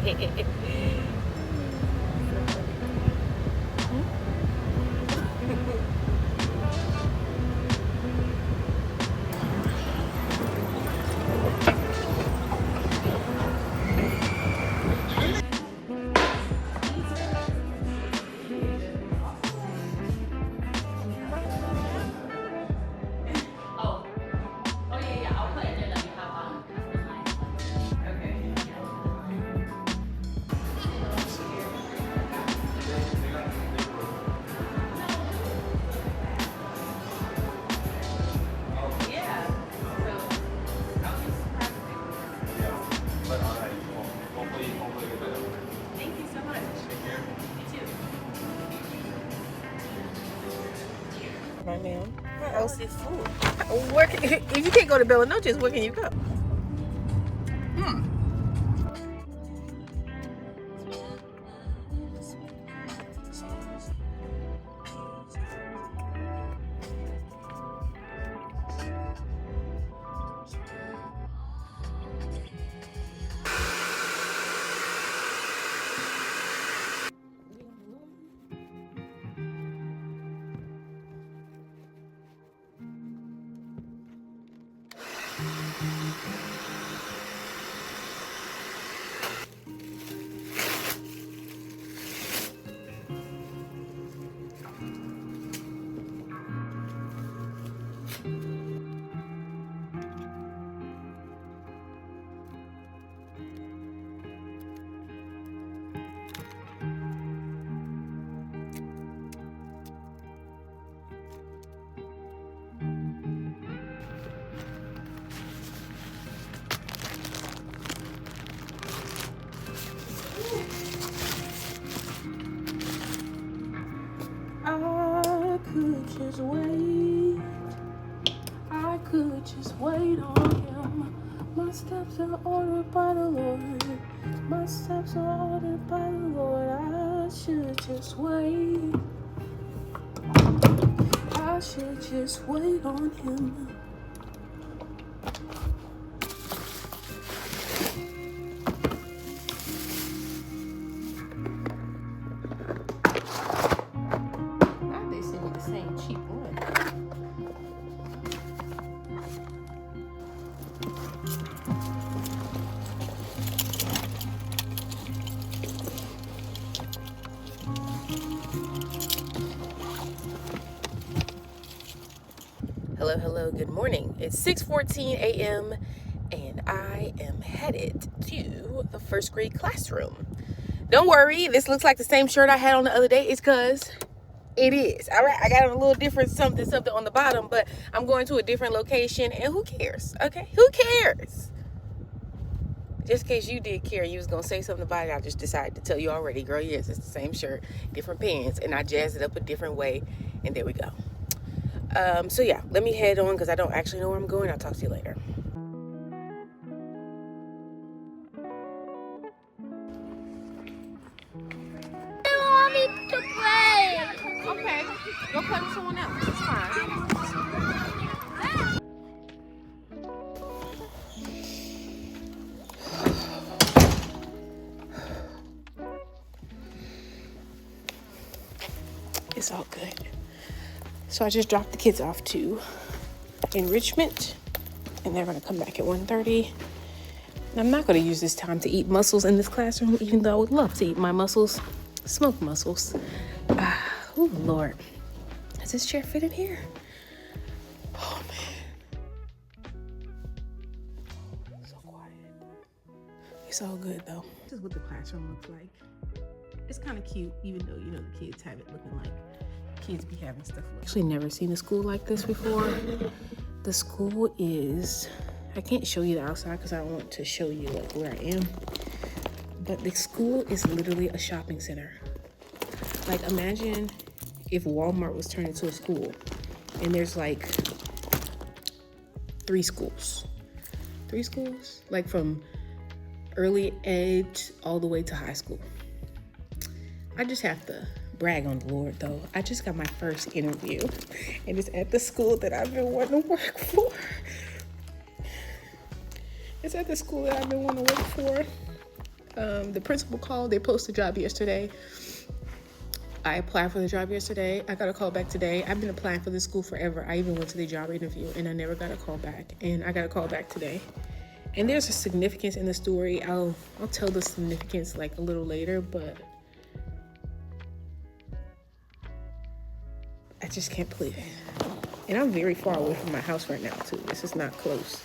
Right now. Where else is food? Where can, if you can't go to Bella Noches, where can you go? I could just wait. I could just wait on him. My steps are ordered by the Lord. My steps are ordered by the Lord. I should just wait. I should just wait on him. They send me the same cheap one. Hello, good morning. It's 6:14 a.m. and I am headed to the first grade classroom. Don't worry, this looks like the same shirt I had on the other day. It's because it is. All right, I got a little different something on the bottom, but I'm going to a different location, and who cares? Okay, who cares? Just in case you did care, you was gonna say something about it, I just decided to tell you already, girl. Yes, it's the same shirt, different pants, and I jazzed it up a different way, and there we go. So yeah, let me head on because I don't actually know where I'm going. I'll talk to you later. To play. Okay, go play with someone else. It's fine. It's all good. So I just dropped the kids off to enrichment, and they're gonna come back at 1:30. And I'm not gonna use this time to eat mussels in this classroom, even though I would love to eat my mussels, smoked mussels. Oh Lord, does this chair fit in here? Oh man, so quiet. It's all good though. This is what the classroom looks like. It's kind of cute, even though the kids have it looking like kids be having stuff. I've actually never seen a school like this before. The school is, I can't show you the outside because I don't want to show you like where I am, but the school is literally a shopping center. Like imagine if Walmart was turned into a school, and there's like three schools, like from early ed all the way to high school. I just have to brag on the Lord though. I just got my first interview, and it's at the school that I've been wanting to work for. It's at the school that I've been wanting to work for. The principal called. They posted the job yesterday. I applied for the job yesterday. I got a call back today. I've been applying for this school forever. I even went to the job interview and I never got a call back. And I got a call back today. And there's a significance in the story. I'll tell the significance like a little later, but I just can't believe it. And I'm very far away from my house right now too. This is not close.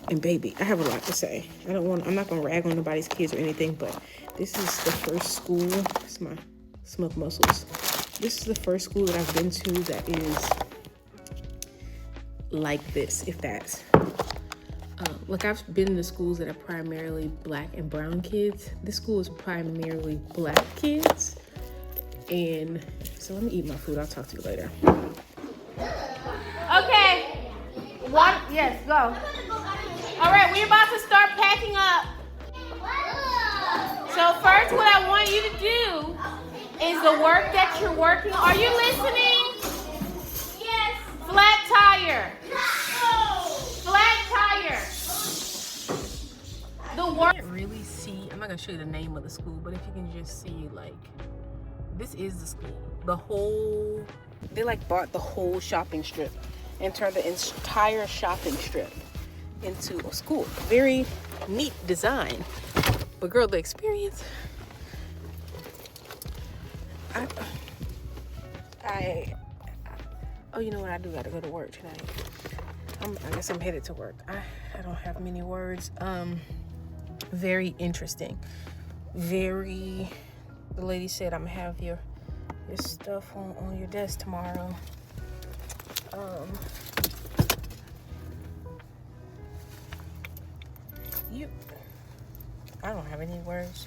And baby, I have a lot to say. I'm not gonna rag on nobody's kids or anything, but this is the first school. It's my smoke muscles. This is the first school that I've been to that is like this, if that's. Like I've been in the schools that are primarily black and brown kids. This school is primarily black kids. And so let me eat my food. I'll talk to you later. Okay. What? Yes, go. All right, we're about to start packing up. So first what I want you to do is the work that you're working. Are you listening? Yes. Flat tire. No. Flat tire. The work. You can't really see. I'm not gonna show you the name of the school, but if you can just see, like, this is the school. They like bought the whole shopping strip and turned the entire shopping strip into a school. Very neat design. But girl, the experience. Oh, you know what? I do gotta go to work tonight. I guess I'm headed to work. I don't have many words. Very interesting. The lady said I'm gonna have your stuff on your desk tomorrow. I don't have any words.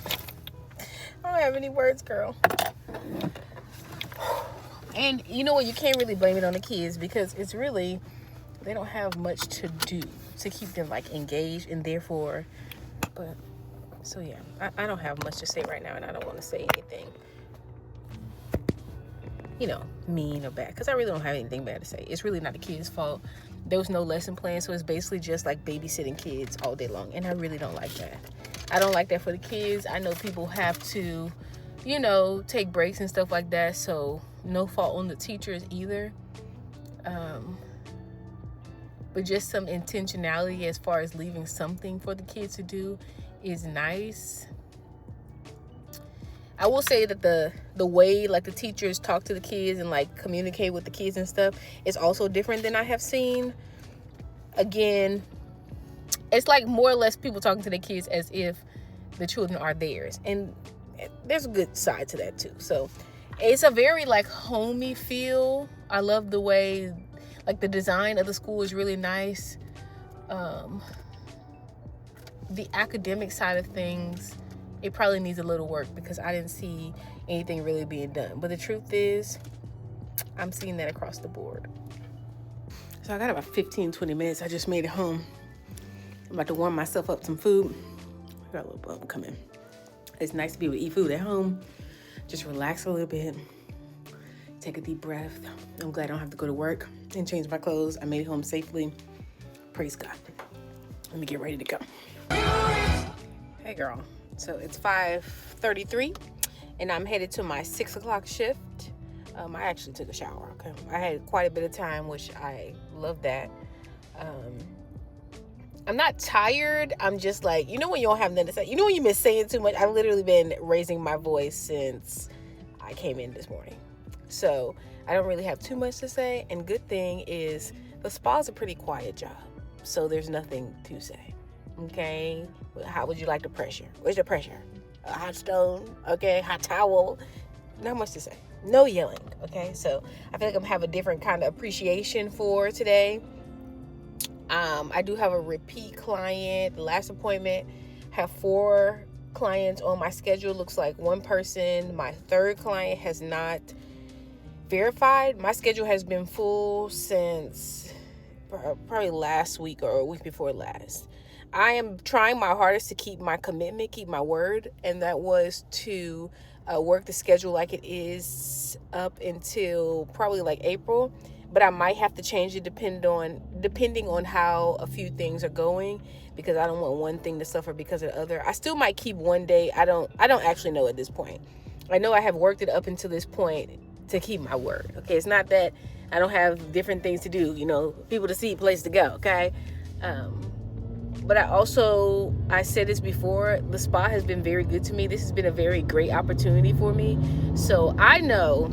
I don't have any words, girl. And you know what? You can't really blame it on the kids because it's really, they don't have much to do to keep them like engaged and therefore, but so yeah, I don't have much to say right now and I don't want to say anything, you know, mean or bad because I really don't have anything bad to say. It's really not the kids' fault. There was no lesson plan, so it's basically just like babysitting kids all day long and I really don't like that. I don't like that for the kids. I know people have to, you know, take breaks and stuff like that, so no fault on the teachers either. But just some intentionality as far as leaving something for the kids to do is nice. I will say that the way like the teachers talk to the kids and like communicate with the kids and stuff is also different than I have seen. Again, it's like more or less people talking to their kids as if the children are theirs. And there's a good side to that too. So it's a very like homey feel. I love the way like the design of the school is really nice. The academic side of things, it probably needs a little work because I didn't see anything really being done. But the truth is, I'm seeing that across the board. So I got about 15-20 minutes. I just made it home. I'm about to warm myself up some food. I got a little bump coming. It's nice to be able to eat food at home. Just relax a little bit. Take a deep breath. I'm glad I don't have to go to work and change my clothes. I made it home safely. Praise God. Let me get ready to go. Hey girl. So it's 5:33 and I'm headed to my 6 o'clock shift. I actually took a shower, okay? I had quite a bit of time, which I love that. I'm not tired. I'm just like, you know when you don't have nothing to say? You know when you miss saying too much? I've literally been raising my voice since I came in this morning. So I don't really have too much to say. And good thing is the spa's a pretty quiet job. So there's nothing to say, okay? How would you like the pressure? Where's the pressure? A hot stone, okay? Hot towel. Not much to say. No yelling, okay? So I feel like I'm having a different kind of appreciation for today. I do have a repeat client. The last appointment, have 4 clients on my schedule. Looks like one person, my third client, has not verified. My schedule has been full since probably last week or a week before last. I am trying my hardest to keep my commitment, keep my word, and that was to work the schedule like it is up until probably like April. but I might have to change it depending on how a few things are going, because I don't want one thing to suffer because of the other. I still might keep one day. I don't actually know at this point. I know I have worked it up until this point to keep my word. Okay, it's not that I don't have different things to do, you know, people to see, place to go. Okay, but I said this before, the spa has been very good to me. This has been a very great opportunity for me. So I know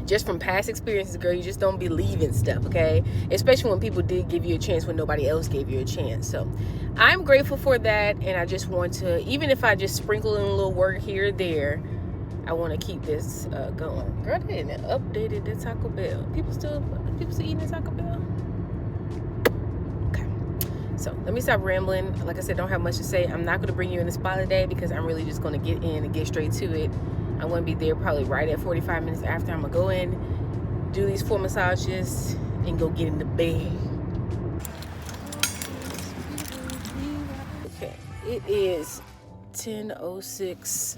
just from past experiences, girl, you just don't believe in stuff, okay? Especially when people did give you a chance when nobody else gave you a chance. So I'm grateful for that, and I just want to, even if I just sprinkle in a little work here or there, I want to keep this going. Girl, they didn't updated the Taco Bell. People still eating the Taco Bell? Okay. So let me stop rambling. Like I said, don't have much to say. I'm not going to bring you in the spa today because I'm really just going to get in and get straight to it. I'm going to be there probably right at 45 minutes after. I'm going to go in, do these 4 massages, and go get in the bed. Okay, it is 10:06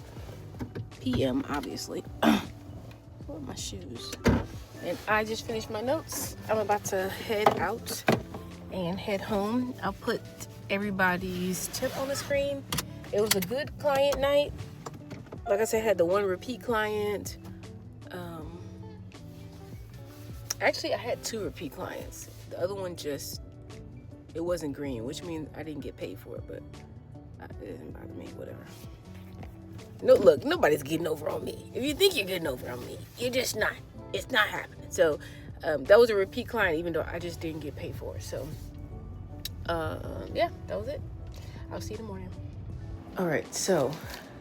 p.m. obviously. Where are my shoes? And I just finished my notes. I'm about to head out and head home. I'll put everybody's tip on the screen. It was a good client night. Like I said, I had the one repeat client. Actually, I had 2 repeat clients. The other one it wasn't green, which means I didn't get paid for it, but it didn't bother me, whatever. No, look, nobody's getting over on me. If you think you're getting over on me, you're just not. It's not happening. So that was a repeat client, even though I just didn't get paid for it. So yeah, that was it. I'll see you in the morning. All right, so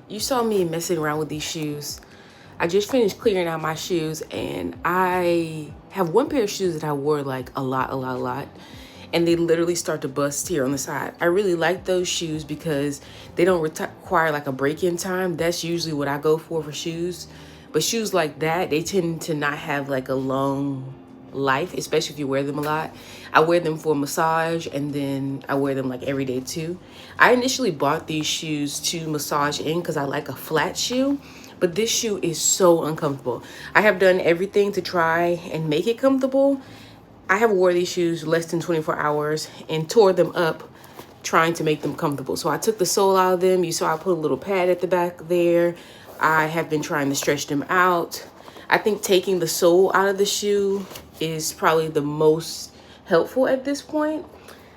you saw me messing around with these shoes. I just finished clearing out my shoes, and I have one pair of shoes that I wore like a lot, and they literally start to bust here on the side. I really like those shoes because they don't require like a break-in time. That's usually what I go for shoes. But shoes like that, they tend to not have like a long life, especially if you wear them a lot. I wear them for massage, and then I wear them like every day too. I initially bought these shoes to massage in because I like a flat shoe, but this shoe is so uncomfortable. I have done everything to try and make it comfortable. I have wore these shoes less than 24 hours and tore them up trying to make them comfortable. So I took the sole out of them. You saw I put a little pad at the back there. I have been trying to stretch them out. I think taking the sole out of the shoe is probably the most helpful at this point.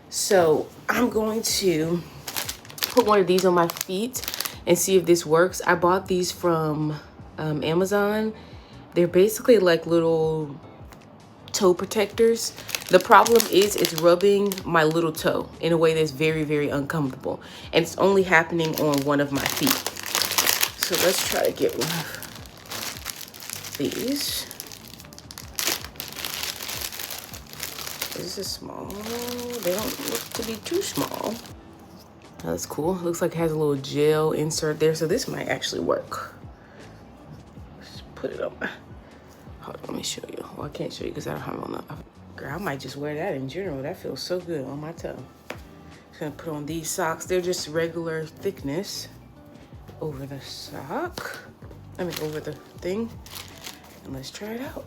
So I'm going to put one of these on my feet and see if this works. I bought these from Amazon. They're basically like little toe protectors. The problem is it's rubbing my little toe in a way that's very, very uncomfortable. And it's only happening on one of my feet. So let's try to get one of these. This is small. They don't look to be too small. Oh, that's cool. Looks like it has a little gel insert there. So this might actually work. Let's put it on my... Hold on, let me show you. Well, I can't show you because I don't have it on the... Girl, I might just wear that in general. That feels so good on my toe. Just gonna put on these socks. They're just regular thickness over the sock. I mean, over the thing. And let's try it out.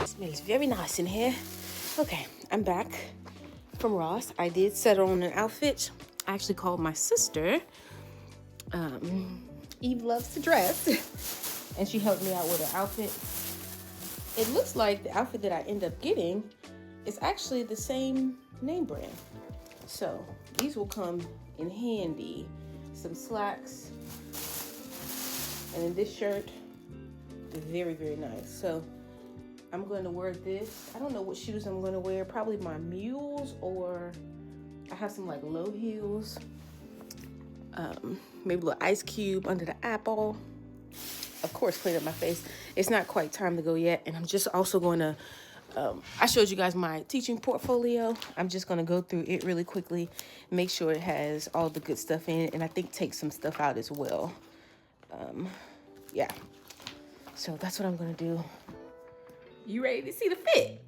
Smells very nice in here. Okay, I'm back from Ross. I did settle on an outfit. I actually called my sister. Eve loves to dress, and she helped me out with her outfit. It looks like the outfit that I end up getting is actually the same name brand. So these will come in handy. Some slacks, and then this shirt is very, very nice. So I'm going to wear this. I don't know what shoes I'm going to wear. Probably my mules, or I have some like low heels. Maybe a little ice cube under the apple. Of course, clean up my face. It's not quite time to go yet. And I'm just also going to, I showed you guys my teaching portfolio. I'm just going to go through it really quickly. Make sure it has all the good stuff in it. And I think take some stuff out as well. Yeah. So that's what I'm going to do. You ready to see the fit?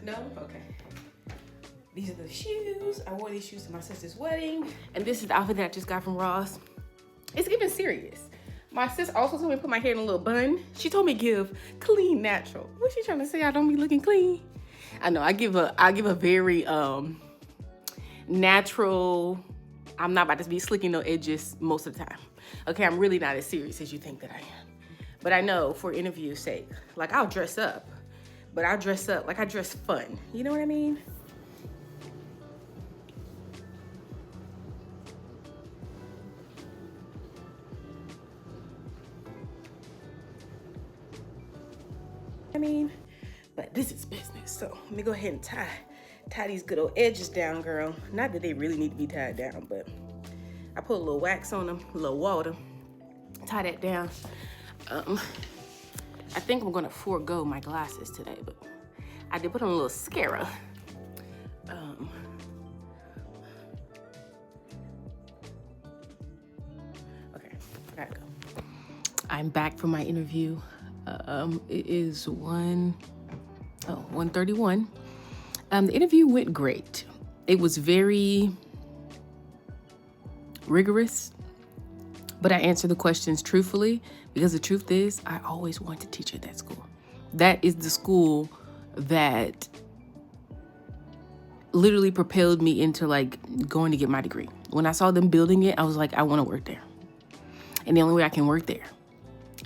No? Okay. These are the shoes. I wore these shoes to my sister's wedding. And this is the outfit that I just got from Ross. It's even serious. My sis also told me to put my hair in a little bun. She told me give clean natural. What's she trying to say? I don't be looking clean? I know, I give a very natural. I'm not about to be slicking no edges most of the time. Okay, I'm really not as serious as you think that I am. But I know for interview's sake, like I'll dress up, but I'll dress up like I dress fun. You know what I mean? But this is business. So let me go ahead and tie these good old edges down, girl. Not that they really need to be tied down, but I put a little wax on them, a little water, tie that down. I think I'm gonna forego my glasses today, but I did put on a little mascara. Okay, I gotta go. I'm back from my interview. It is 1:31. The interview went great. It was very rigorous, but I answered the questions truthfully because the truth is I always wanted to teach at that school. That is the school that literally propelled me into like going to get my degree. When I saw them building it, I was like, I want to work there. And the only way I can work there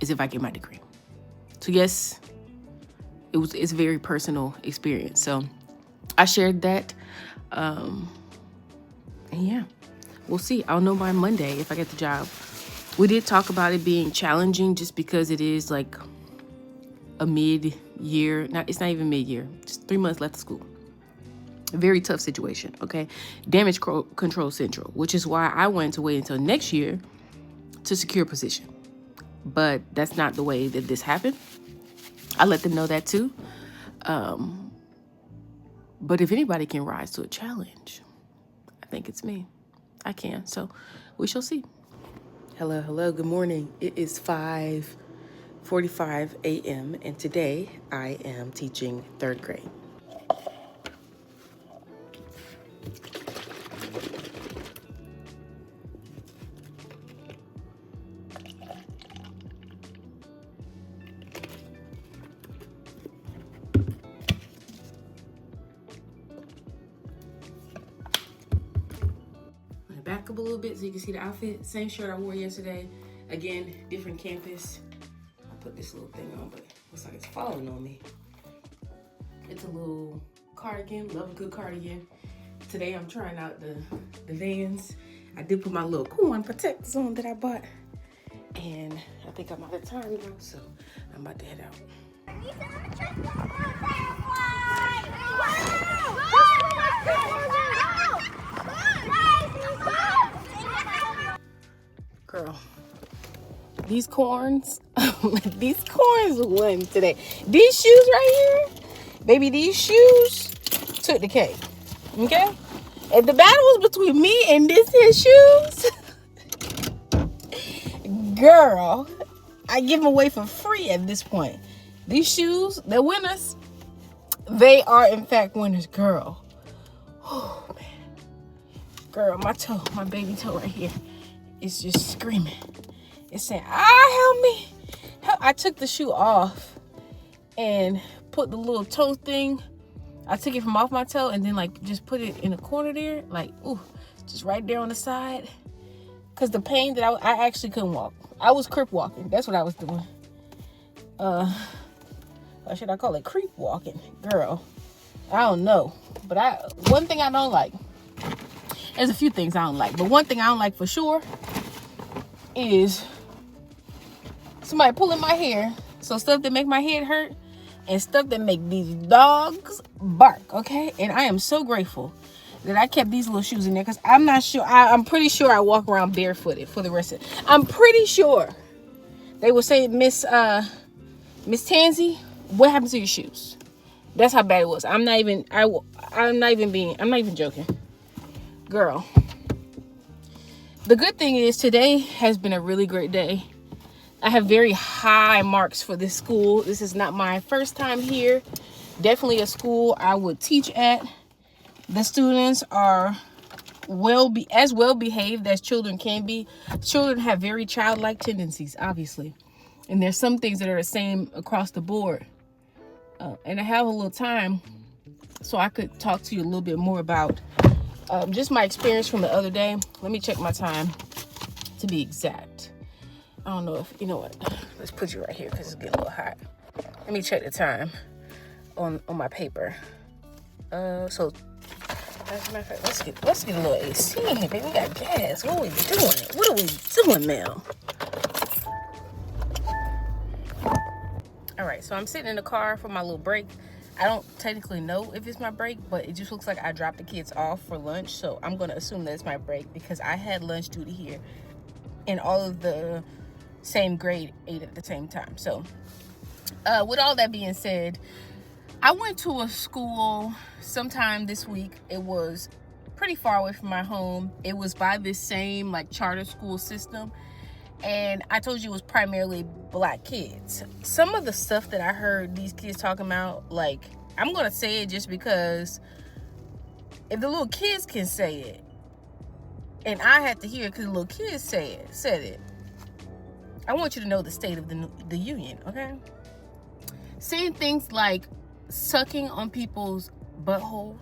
is if I get my degree. So yes, it's a very personal experience. So I shared that. And yeah, we'll see. I'll know by Monday if I get the job. We did talk about it being challenging just because it is like a mid-year. It's not even mid-year. Just 3 months left of school. A very tough situation, okay? Damage control central, which is why I wanted to wait until next year to secure a position. But that's not the way that this happened. I let them know that too. But if anybody can rise to a challenge, I think it's me. I can. So we shall see. Hello. Good morning. It is 5:45 a.m. and today I am teaching 3rd grade. Back up a little bit so you can see the outfit. Same shirt I wore yesterday. Again, different campus. I put this little thing on, but it looks like it's falling on me. It's a little cardigan. Love a good cardigan. Today I'm trying out the Vans. I did put my little corn protectors on that I bought. And I think I'm out of time now, so I'm about to head out. Girl, these corns won today. These shoes right here, baby, these shoes took the cake, okay? And the battle was between me and this here shoes. Girl, I give them away for free at this point. These shoes, they're winners. They are, in fact, winners, girl. Oh, man. Girl, my baby toe right here. It's just screaming. It's saying, help me. I took the shoe off and put the little toe thing. I took it from off my toe and then like just put it in the corner there. Like, ooh, just right there on the side. Because the pain that I actually couldn't walk. I was crip walking. That's what I was doing. Or should I call it creep walking? Girl, I don't know. But one thing I don't like. There's a few things I don't like. But one thing I don't like for sure is somebody pulling my hair. So stuff that make my head hurt and stuff that make these dogs bark, okay? And I am so grateful that I kept these little shoes in there, because I'm not sure. I'm pretty sure I walk around barefooted for the rest of it. I'm pretty sure they will say, Miss Tansy, what happened to your shoes? That's how bad it was. I'm not even joking. Girl. The good thing is today has been a really great day. I have very high marks for this school. This is not my first time here. Definitely a school I would teach at. The students are as well behaved as children can be. Children have very childlike tendencies, obviously. And there's some things that are the same across the board. And I have a little time, so I could talk to you a little bit more about just my experience from the other day. Let me check my time to be exact. I don't know if, you know what, let's put you right here because it's getting a little hot. Let me check the time on my paper. So, as a matter of fact, let's get a little AC in here, baby. We got gas. What are we doing now? All right, so I'm sitting in the car for my little break. I don't technically know if it's my break, but it just looks like I dropped the kids off for lunch. So I'm going to assume that it's my break because I had lunch duty here and all of the same grade ate at the same time. So with all that being said, I went to a school sometime this week. It was pretty far away from my home. It was by this same like charter school system. And I told you it was primarily black kids. Some of the stuff that I heard these kids talking about, like, I'm going to say it just because if the little kids can say it, and I had to hear it because the little kids said it, I want you to know the state of the union, okay? Saying things like sucking on people's buttholes.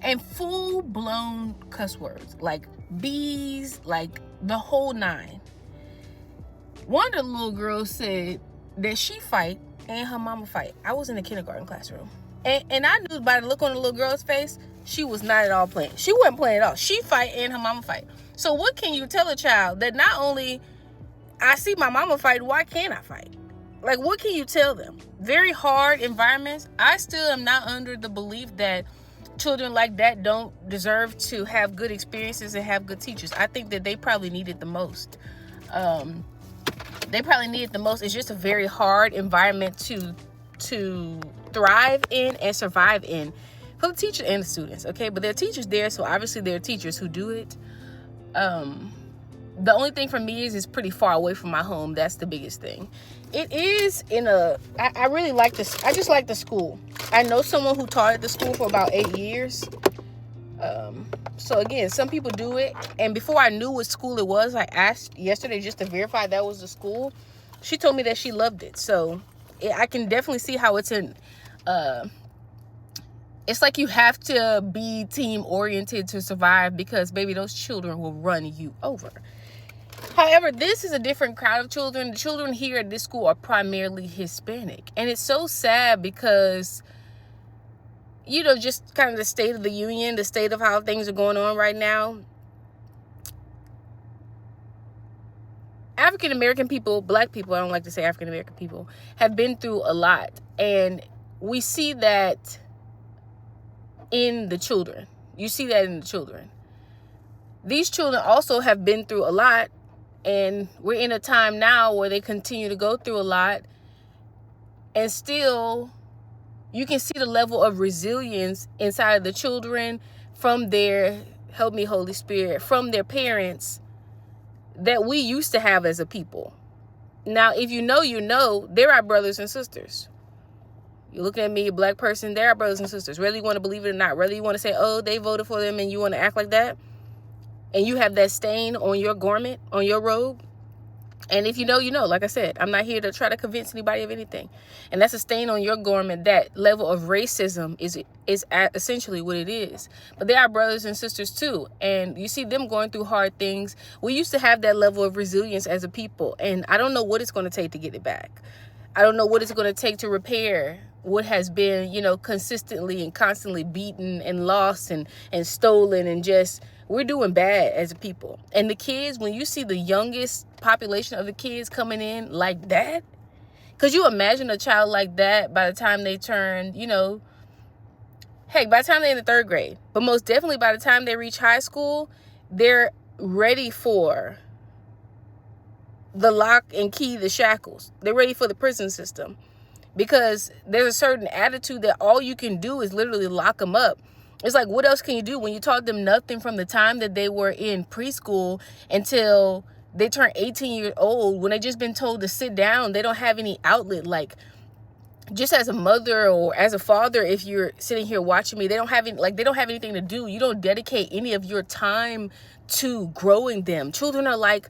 And full-blown cuss words, like bees, like the whole nine. One of the little girls said that she fight and her mama fight. I was in the kindergarten classroom. And I knew by the look on the little girl's face, she was not at all playing. She wasn't playing at all. She fight and her mama fight. So what can you tell a child that not only I see my mama fight, why can't I fight? Like, what can you tell them? Very hard environments. I still am not under the belief that children like that don't deserve to have good experiences and have good teachers. I think that they probably need it the most. It's just a very hard environment to thrive in and survive in for the teacher and the students, okay? But there are teachers there, so obviously there are teachers who do it. The only thing for me is it's pretty far away from my home. That's the biggest thing. It is I really like this. I just like the school. I know someone who taught at the school for about 8 years. So again, some people do it. And before I knew what school it was, I asked yesterday just to verify that was the school. She told me that she loved it. So I can definitely see how it's it's like you have to be team oriented to survive, because baby, those children will run you over. However, this is a different crowd of children. The children here at this school are primarily Hispanic. And it's so sad because, you know, just kind of the state of the union, the state of how things are going on right now. African-American people, black people, I don't like to say African-American people, have been through a lot. And we see that in the children. You see that in the children. These children also have been through a lot. And we're in a time now where they continue to go through a lot. And still, you can see the level of resilience inside of the children from their, help me Holy Spirit, from their parents that we used to have as a people. Now, if you know, they're our brothers and sisters. You're looking at me, a black person, they're our brothers and sisters. Whether you want to believe it or not, whether you want to say, oh, they voted for them and you want to act like that, and you have that stain on your garment, on your robe. And if you know, like I said, I'm not here to try to convince anybody of anything. And that's a stain on your garment. That level of racism is essentially what it is. But they are brothers and sisters too. And you see them going through hard things. We used to have that level of resilience as a people. And I don't know what it's going to take to get it back. I don't know what it's going to take to repair what has been, consistently and constantly beaten and lost and stolen and just We're doing bad as a people. And the kids, when you see the youngest population of the kids coming in like that, could you imagine a child like that by the time they turn, by the time they're in the 3rd grade, but most definitely by the time they reach high school, they're ready for the lock and key, the shackles. They're ready for the prison system, because there's a certain attitude that all you can do is literally lock them up. It's like, what else can you do when you taught them nothing from the time that they were in preschool until they turn 18 years old, when they just been told to sit down? They don't have any outlet. Like, just as a mother or as a father, if you're sitting here watching me, they don't have anything to do. You don't dedicate any of your time to growing them. Children they're like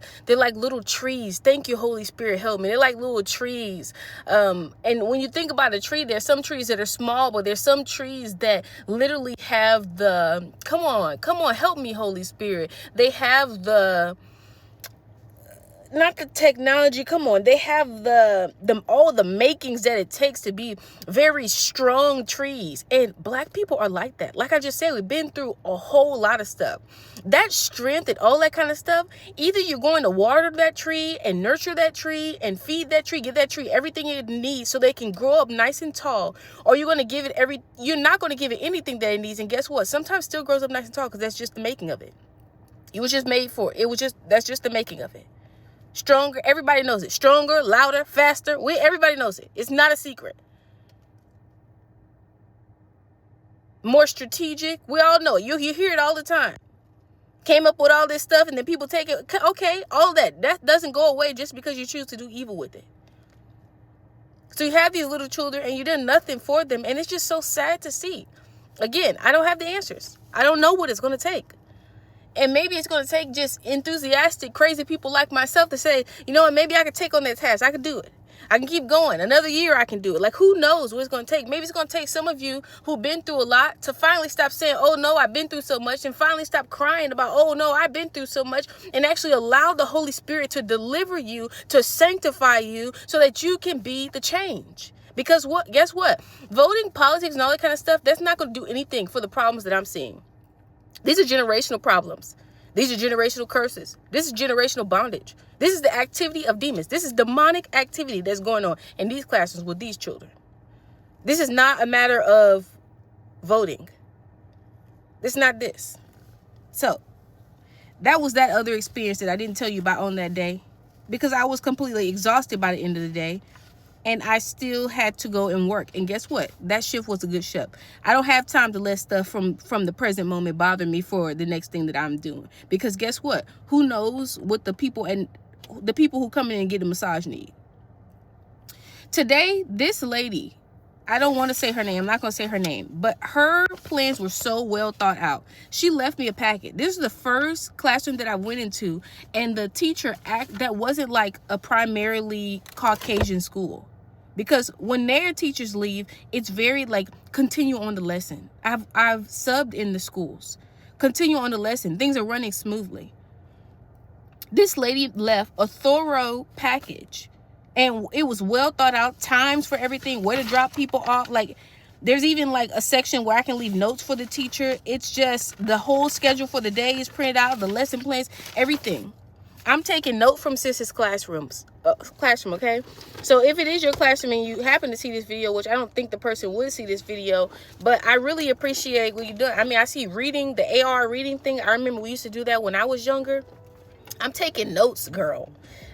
little trees. Thank you, Holy Spirit, help me. They're like little trees. And when you think about a tree, there's some trees that are small, but there's some trees that literally have come on, help me, Holy Spirit. They have not the technology, they have all the makings that it takes to be very strong trees. And Black people are like that. Like I just said, we've been through a whole lot of stuff. That strength and all that kind of stuff, either you're going to water that tree and nurture that tree and feed that tree, give that tree everything it needs so they can grow up nice and tall, or you're not going to give it anything that it needs. And guess what? Sometimes it still grows up nice and tall, because that's just the making of it. It was just made for it. That's just the making of it. Stronger, everybody knows it. Stronger, louder, faster. Everybody knows it. It's not a secret. More strategic. We all know it. You hear it all the time. Came up with all this stuff, and then people take it. Okay, all that doesn't go away just because you choose to do evil with it. So you have these little children, and you did nothing for them, and it's just so sad to see. Again, I don't have the answers. I don't know what it's going to take. And maybe it's going to take just enthusiastic, crazy people like myself to say, you know what, maybe I could take on that task. I could do it. I can keep going. Another year I can do it. Like, who knows what it's going to take? Maybe it's going to take some of you who've been through a lot to finally stop saying, oh, no, I've been through so much, and finally stop crying about, oh, no, I've been through so much, and actually allow the Holy Spirit to deliver you, to sanctify you, so that you can be the change. Because guess what? Voting, politics, and all that kind of stuff, that's not going to do anything for the problems that I'm seeing. These are generational problems. These are generational curses. This is generational bondage. This is the activity of demons. This is demonic activity that's going on in these classrooms with these children. This is not a matter of voting. It's not this. So that was that other experience that I didn't tell you about on that day, because I was completely exhausted by the end of the day. And I still had to go and work. And guess what? That shift was a good shift. I don't have time to let stuff from the present moment bother me for the next thing that I'm doing. Because guess what? Who knows what the people who come in and get a massage need. Today, this lady, I don't want to say her name. I'm not going to say her name. But her plans were so well thought out. She left me a packet. This is the first classroom that I went into. And the teacher that wasn't like a primarily Caucasian school. Because when their teachers leave, it's very like, continue on the lesson. I've subbed in the schools. Continue on the lesson. Things are running smoothly. This lady left a thorough package. And it was well thought out. Times for everything. Where to drop people off. Like, there's even like a section where I can leave notes for the teacher. It's just the whole schedule for the day is printed out. The lesson plans. Everything. I'm taking note from Sis's classroom, okay? So if it is your classroom and you happen to see this video, which I don't think the person would see this video, but I really appreciate what you're doing. I mean, I see reading, the AR reading thing. I remember we used to do that when I was younger. I'm taking notes, girl.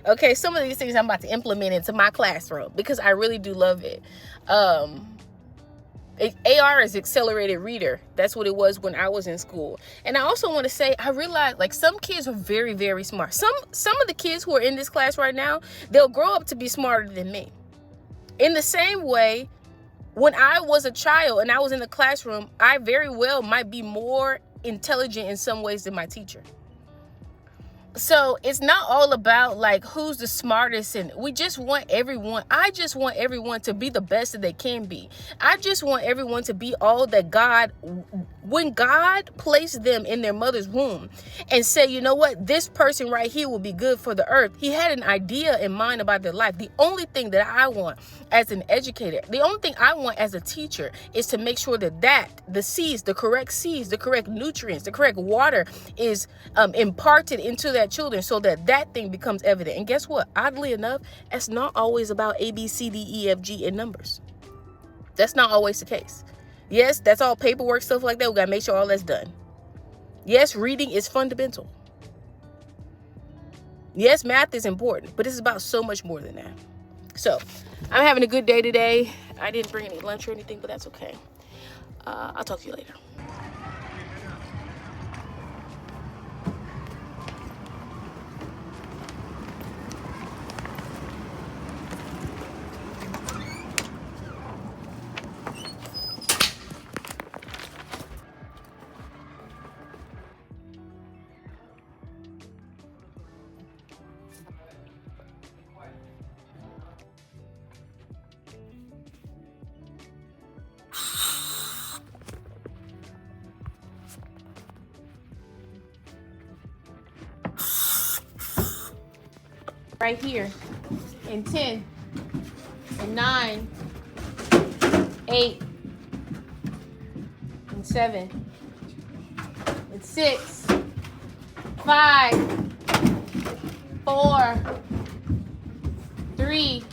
Okay, some of these things I'm about to implement into my classroom because I really do love it. AR is accelerated reader. That's what it was when I was in school. And I also want to say, I realized like some kids are very, very smart. Some of the kids who are in this class right now, they'll grow up to be smarter than me. In the same way, when I was a child and I was in the classroom, I very well might be more intelligent in some ways than my teacher. So it's not all about like who's the smartest, and I just want everyone to be the best that they can be. I just want everyone to be all that God When God placed them in their mother's womb and said, you know what, this person right here will be good for the earth, he had an idea in mind about their life. The only thing that I want as an educator, the only thing I want as a teacher is to make sure that the seeds, the correct nutrients, the correct water is imparted into their children so that thing becomes evident. And guess what? Oddly enough, it's not always about A, B, C, D, E, F, G in numbers. That's not always the case. Yes, that's all paperwork, stuff like that. We got to make sure all that's done. Yes, reading is fundamental. Yes, math is important, but it's about so much more than that. So, I'm having a good day today. I didn't bring any lunch or anything, but that's okay. I'll talk to you later. Right here in 10 and 9, 8 and 7 and 6, 5, 4, 3,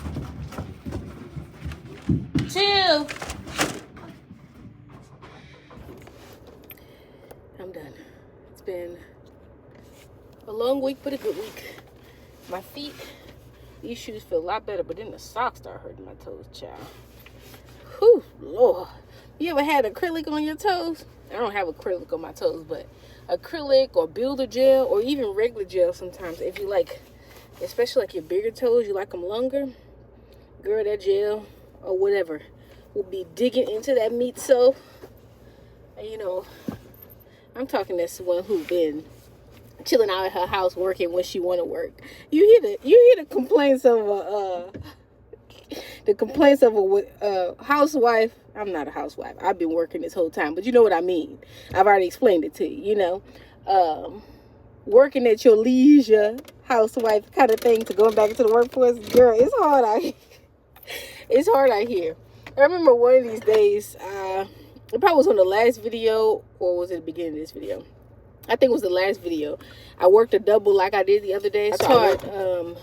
2. I'm done. It's been a long week, but a good week. My feet, these shoes feel a lot better, but then the socks start hurting my toes, child. Whew, Lord. You ever had acrylic on your toes? I don't have acrylic on my toes, but acrylic or builder gel or even regular gel sometimes. If you like, especially like your bigger toes, you like them longer, girl, that gel or whatever will be digging into that meat sole. And you know, I'm talking to someone who's been chilling out at her house working when she want to work. You hear the complaints of a housewife. I'm not a housewife. I've been working this whole time, but you know what I mean. I've already explained it to you. You know, working at your leisure, housewife kind of thing, to going back into the workforce. Girl, it's hard out here. It's hard out here. I remember one of these days. It probably was on the last video, or was it the beginning of this video? I think it was the last video. I worked a double like I did the other day. So I taught,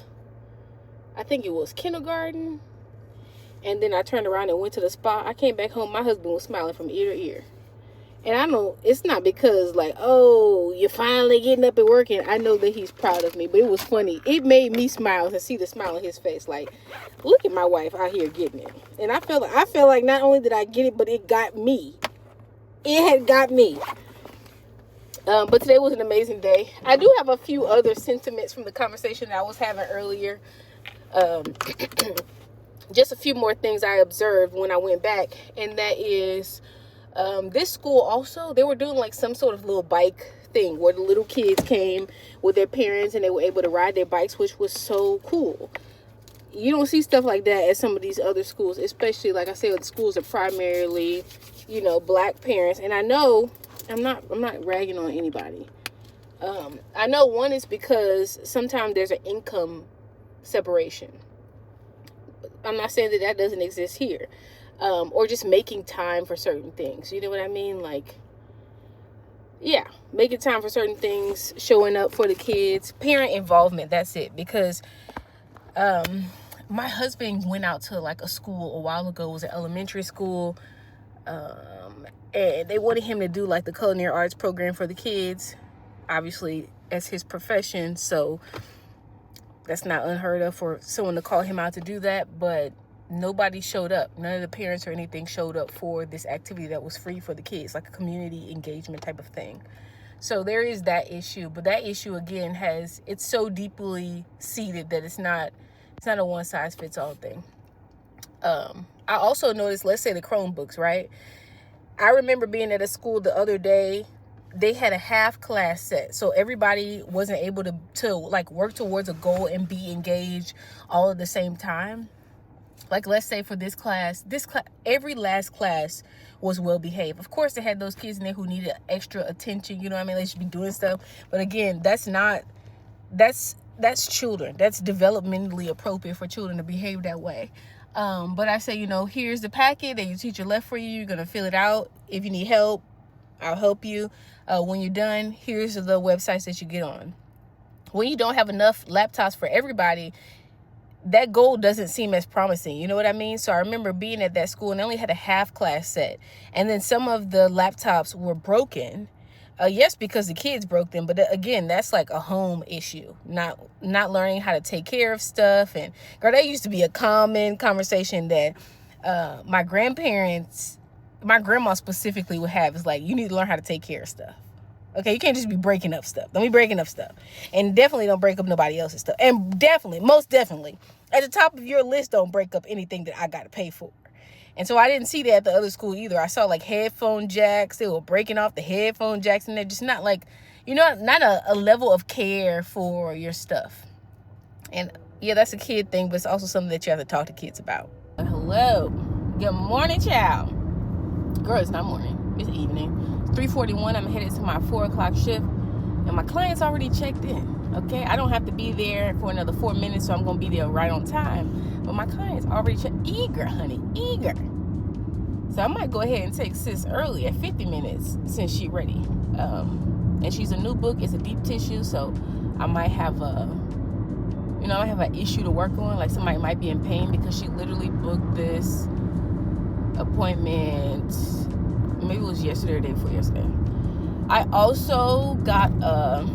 I think it was kindergarten. And then I turned around and went to the spa. I came back home. My husband was smiling from ear to ear. And I know it's not because like, oh, you're finally getting up and working. I know that he's proud of me. But it was funny. It made me smile to see the smile on his face. Like, look at my wife out here getting it. And I felt like not only did I get it, but it got me. It had got me. But today was an amazing day. I do have a few other sentiments from the conversation that I was having earlier. Just a few more things I observed when I went back. And that is, this school also, they were doing like some sort of little bike thing where the little kids came with their parents and they were able to ride their bikes, which was so cool. You don't see stuff like that at some of these other schools, especially, like I said, the schools are primarily, you know, black parents. And I know, I'm not ragging on anybody. I know one is because sometimes there's an income separation. I'm not saying that doesn't exist here. Or just making time for certain things. You know what I mean? Like, yeah, making time for certain things, showing up for the kids, parent involvement. That's it. Because my husband went out to like a school a while ago. It was an elementary school. And they wanted him to do like the culinary arts program for the kids, obviously as his profession. So that's not unheard of for someone to call him out to do that. But nobody showed up. None of the parents or anything showed up for this activity that was free for the kids, like a community engagement type of thing. So there is that issue. But that issue, again, it's so deeply seated that it's not a one size fits all thing. I also noticed, let's say the Chromebooks, right? I remember being at a school the other day. They had a half class set, so everybody wasn't able to like work towards a goal and be engaged all at the same time. Like, let's say for this class, every last class was well behaved. Of course, they had those kids in there who needed extra attention. You know what I mean? They should be doing stuff. But again, that's children. That's developmentally appropriate for children to behave that way. But I say, here's the packet that your teacher left for you. You're going to fill it out. If you need help, I'll help you. When you're done, here's the websites that you get on. When you don't have enough laptops for everybody, that goal doesn't seem as promising. You know what I mean? So I remember being at that school and they only had a half class set. And then some of the laptops were broken. Yes, because the kids broke them. But again, that's like a home issue. Not learning how to take care of stuff. And girl, that used to be a common conversation that my grandma specifically would have. Is like, you need to learn how to take care of stuff. Okay, you can't just be breaking up stuff. Don't be breaking up stuff. And definitely don't break up nobody else's stuff. And definitely, most definitely, at the top of your list, don't break up anything that I got to pay for. And so I didn't see that at the other school either. I saw like headphone jacks. They were breaking off the headphone jacks. And they're just not like, not a level of care for your stuff. And yeah, that's a kid thing, but it's also something that you have to talk to kids about. Hello. Good morning, child. Girl, it's not morning. It's evening. 3:41. I'm headed to my 4 o'clock shift. And my client's already checked in. Okay, I don't have to be there for another 4 minutes, so I'm going to be there right on time. But my client's already checked. Eager, honey, eager. So I might go ahead and take sis early at 50 minutes since she's ready. And she's a new book. It's a deep tissue, so I might have an issue to work on. Like somebody might be in pain because she literally booked this appointment. Maybe it was yesterday or the day before yesterday. I also got a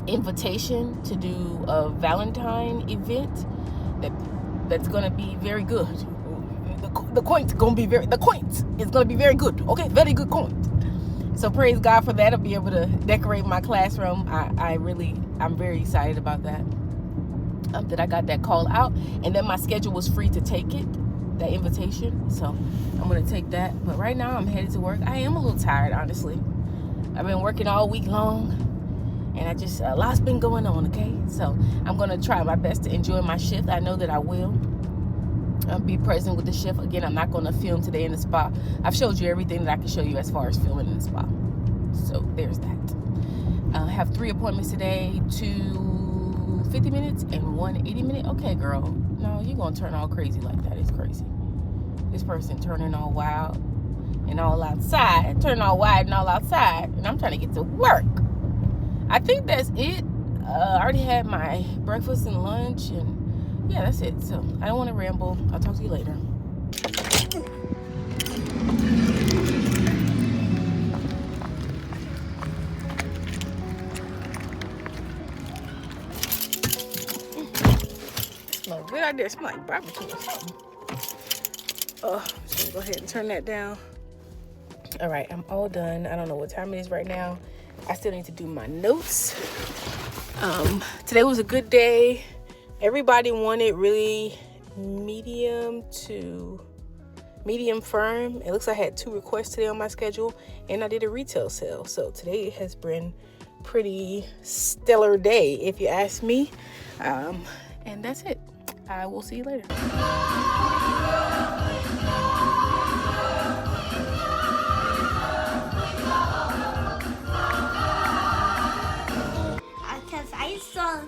invitation to do a Valentine event that's gonna be very good. The coint is gonna be very good. Okay, very good coint. So praise God for that. I'll be able to decorate my classroom. I'm very excited about that. That I got that call out, and then my schedule was free to take it. That invitation, so I'm gonna take that. But right now I'm headed to work. I am a little tired, honestly. I've been working all week long, and a lot's been going on. Okay, so I'm gonna try my best to enjoy my shift. I know that I will. I'll be present with the shift. Again, I'm not gonna film today in the spa. I've showed you everything that I can show you as far as filming in the spa. So there's that. I have 3 appointments today, 2 50 minutes and 1 80 minute. Okay, girl. No, you're gonna turn all crazy like that. It's crazy. This person turning all wild and all outside. Turning all wide and all outside. And I'm trying to get to work. I think that's it. I already had my breakfast and lunch. And yeah, that's it. So I don't want to ramble. I'll talk to you later. Smell good out there. Smell like barbecue or something. Oh, I'm just gonna go ahead and turn that down. All right, I'm all done. I don't know what time it is right now. I still need to do my notes. Today was a good day. Everybody wanted really medium firm. It looks like I had 2 requests today on my schedule, and I did a retail sale. So today has been pretty stellar day, if you ask me. And that's it. I will see you later. Because I saw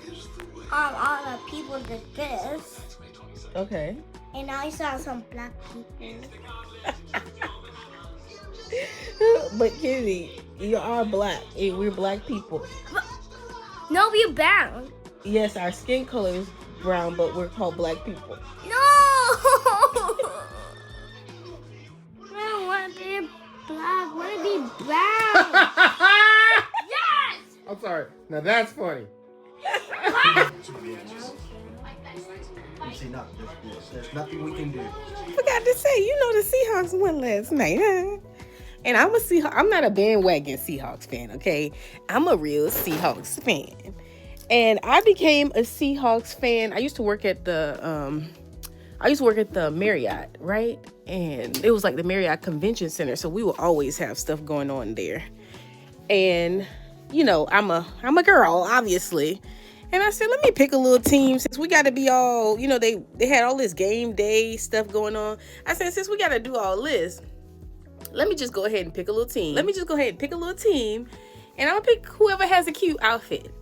all the people did this. Okay. And I saw some black people. But Kitty, you are black. We're black people. No, we're brown. Yes, our skin color is brown, but we're called black people. No! I don't want to be black. I want to be brown. Yes! I'm sorry. Now that's funny. See, no, there's nothing we can do. I forgot to say, the Seahawks won last night, huh? And I'm not a bandwagon Seahawks fan, okay? I'm a real Seahawks fan. And I became a Seahawks fan. I used to work at the Marriott, right? And it was like the Marriott Convention Center, so we will always have stuff going on there. And I'm a girl, obviously. And I said, let me pick a little team since we got to be all, you know, they had all this game day stuff going on. I said, since we got to do all this, let me just go ahead and pick a little team. And I'm going to pick whoever has a cute outfit.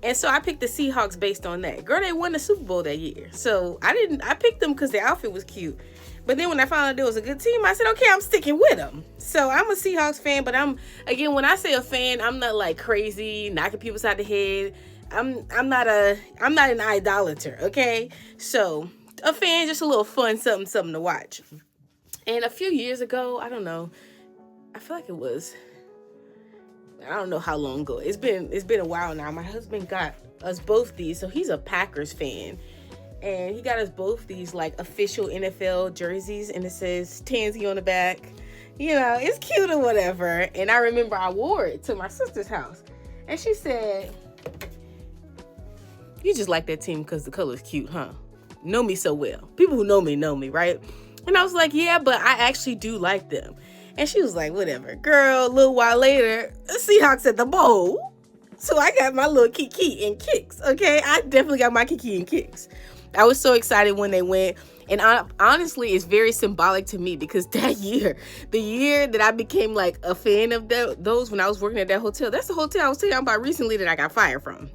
And so I picked the Seahawks based on that. Girl, they won the Super Bowl that year. So I picked them because their outfit was cute. But then when I found out there was a good team, I said, okay, I'm sticking with them. So I'm a Seahawks fan, but when I say a fan, I'm not like crazy, knocking people side the head. I'm not an idolater, okay? So a fan, just a little fun, something to watch. And a few years ago, I don't know, I feel like it was, I don't know how long ago. It's been a while now. My husband got us both these. So he's a Packers fan. And he got us both these like official NFL jerseys, and it says Tansy on the back. You know, it's cute or whatever. And I remember I wore it to my sister's house. And she said, you just like that team because the color's cute, huh? Know me so well. People who know me, right? And I was like, yeah, but I actually do like them. And she was like, whatever. Girl, a little while later, the Seahawks at the bowl. So I got my little kiki and kicks, okay? I definitely got my kiki and kicks. I was so excited when they went. And honestly, it's very symbolic to me because that year, the year that I became like a fan of those when I was working at that hotel, that's the hotel I was telling you about recently that I got fired from.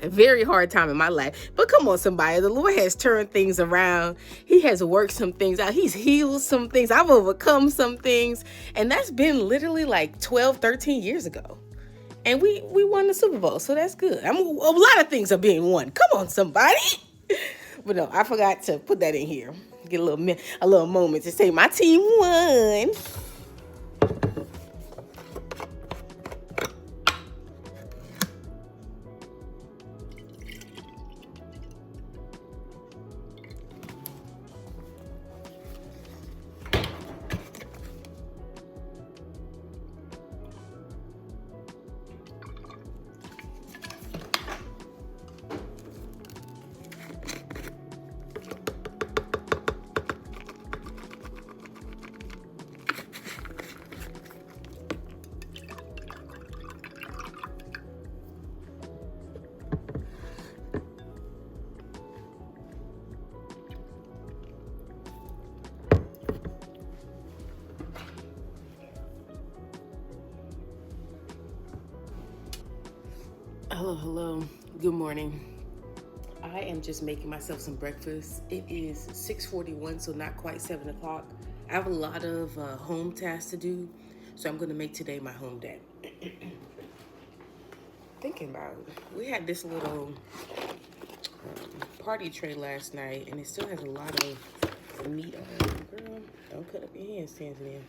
A very hard time in my life. But come on, somebody. The Lord has turned things around. He has worked some things out. He's healed some things. I've overcome some things. And that's been literally like 12, 13 years ago. And we won the Super Bowl. So that's good. A lot of things are being won. Come on, somebody. But no, I forgot to put that in here. Get a little moment to say my team won. Hello. Good morning. I am just making myself some breakfast. It is 6:41, so not quite 7 o'clock. I have a lot of home tasks to do, so I'm going to make today my home day. Thinking about it, we had this little party tray last night, and it still has a lot of meat on it. Girl, don't cut up your hands, Tanzania.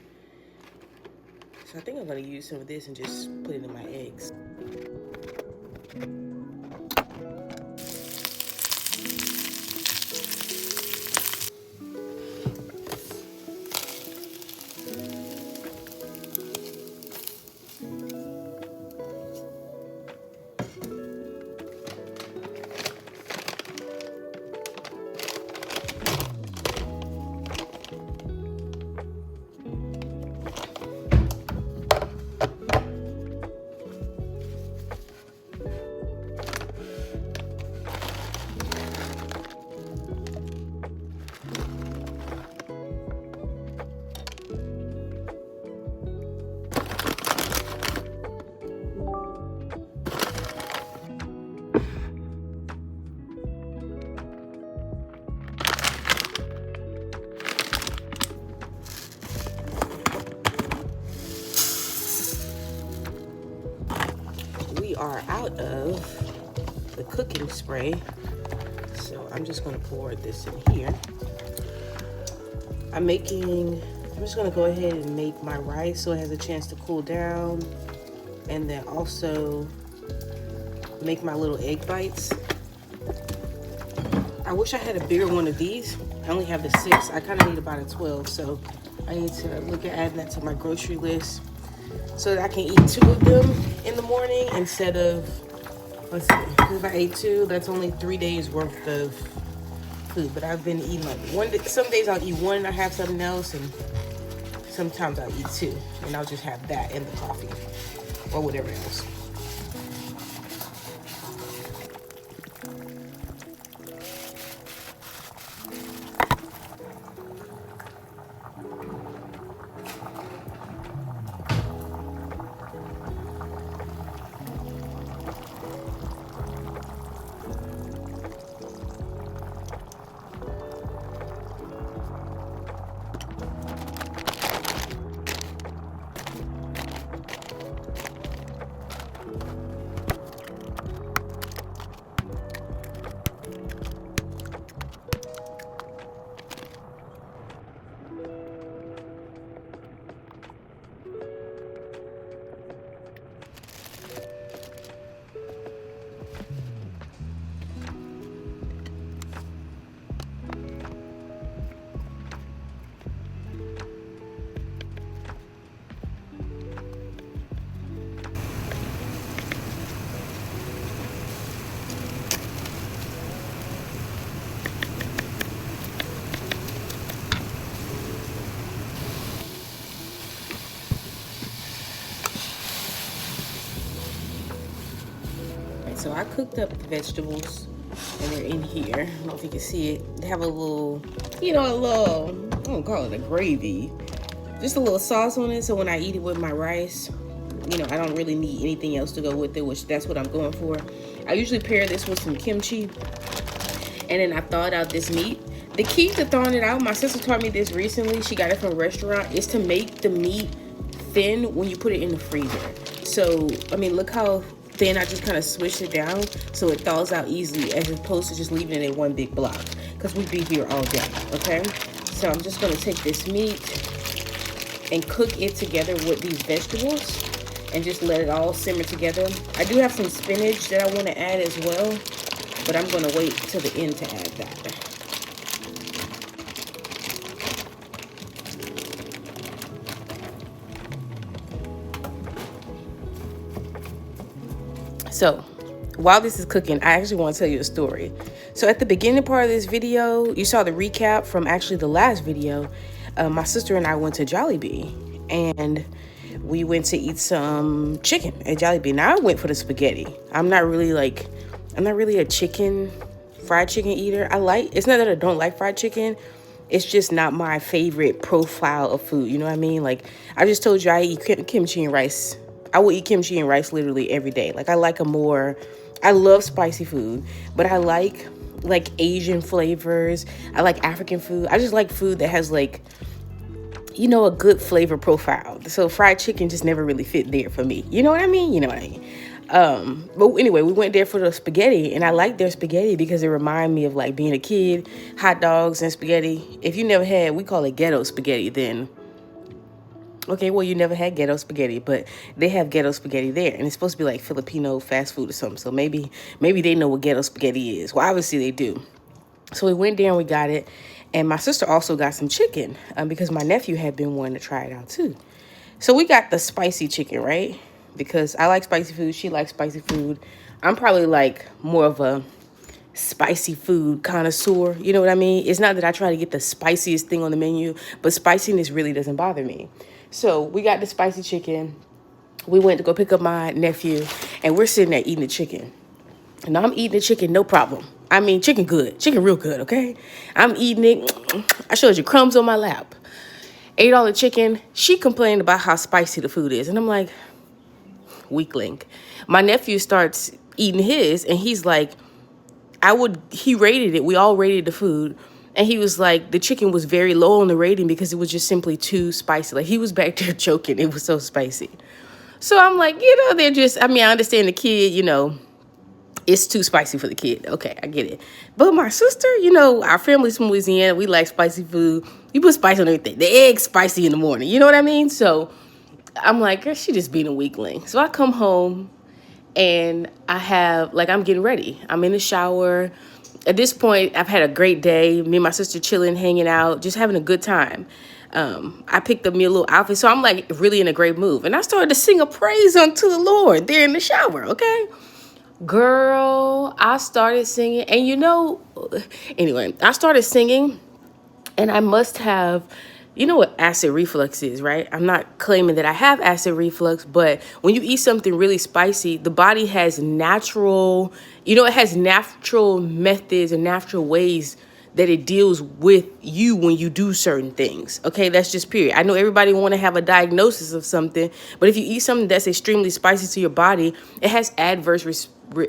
So I think I'm going to use some of this and just put it in my eggs. Are out of the cooking spray, so I'm just going to pour this in here. I'm just going to go ahead and make my rice so it has a chance to cool down, and then also make my little egg bites. I wish I had a bigger one of these. I only have the 6. I kind of need about a 12, so I need to look at adding that to my grocery list so that I can eat 2 of them in the morning instead of, let's see, if I ate 2, that's only 3 days worth of food. But I've been eating like one day, some days I'll eat 1 and I have something else, and sometimes I'll eat 2 and I'll just have that in the coffee or whatever else. So I cooked up the vegetables and they're in here. I don't know if you can see it. They have a little, I don't call it a gravy, just a little sauce on it. So when I eat it with my rice, I don't really need anything else to go with it, which that's what I'm going for. I usually pair this with some kimchi, and then I thawed out this meat. The key to thawing it out, my sister taught me this recently. She got it from a restaurant. Is to make the meat thin when you put it in the freezer. So, look how thin I just kind of switched it down so it thaws out easily as opposed to just leaving it in one big block, because we'd be here all day, okay? So I'm just going to take this meat and cook it together with these vegetables and just let it all simmer together. I do have some spinach that I want to add as well, but I'm going to wait till the end to add that. So while this is cooking, I actually want to tell you a story. So at the beginning part of this video, you saw the recap from actually the last video. My sister and I went to Jollibee, and we went to eat some chicken at Jollibee. Now I went for the spaghetti. I'm not really a fried chicken eater. It's not that I don't like fried chicken. It's just not my favorite profile of food. You know what I mean? Like I just told you, I eat kimchi and rice. I will eat kimchi and rice literally every day. Like I love spicy food, but I like Asian flavors. I like African food. I just like food that has a good flavor profile. So fried chicken just never really fit there for me. You know what I mean? But anyway, we went there for the spaghetti, and I like their spaghetti because it reminded me of like being a kid, hot dogs and spaghetti. If you never had, we call it ghetto spaghetti then. Okay, well, you never had ghetto spaghetti, but they have ghetto spaghetti there, and it's supposed to be like Filipino fast food or something. So maybe they know what ghetto spaghetti is. Well, obviously they do. So we went there and we got it, and my sister also got some chicken because my nephew had been wanting to try it out too. So we got the spicy chicken, right? Because I like spicy food. She likes spicy food. I'm probably like more of a spicy food connoisseur. You know what I mean? It's not that I try to get the spiciest thing on the menu, but spiciness really doesn't bother me. So we got the spicy chicken. We went to go pick up my nephew, and we're sitting there eating the chicken. And I'm eating the chicken, no problem. Chicken good. Chicken real good, okay? I'm eating it. I showed you crumbs on my lap. Ate all the chicken. She complained about how spicy the food is. And I'm like, weakling. My nephew starts eating his, and he's like, he rated it. We all rated the food. And he was like, the chicken was very low on the rating because it was just simply too spicy. Like, he was back there choking. It was so spicy. So I'm like, they're just, I understand the kid, it's too spicy for the kid. Okay, I get it. But my sister, our family's from Louisiana. We like spicy food. You put spice on everything. The egg's spicy in the morning. You know what I mean? So I'm like, girl, she just being a weakling. So I come home and I'm getting ready. I'm in the shower. At this point, I've had a great day. Me and my sister chilling, hanging out, just having a good time. I picked up me a little outfit, so I'm like really in a great mood. And I started to sing a praise unto the Lord there in the shower, okay? Girl, I started singing, and anyway, I started singing, and I must have, you know what acid reflux is, right? I'm not claiming that I have acid reflux, but when you eat something really spicy, the body has natural methods and natural ways that it deals with you when you do certain things. Okay, that's just period. I know everybody want to have a diagnosis of something, but if you eat something that's extremely spicy to your body, it has adverse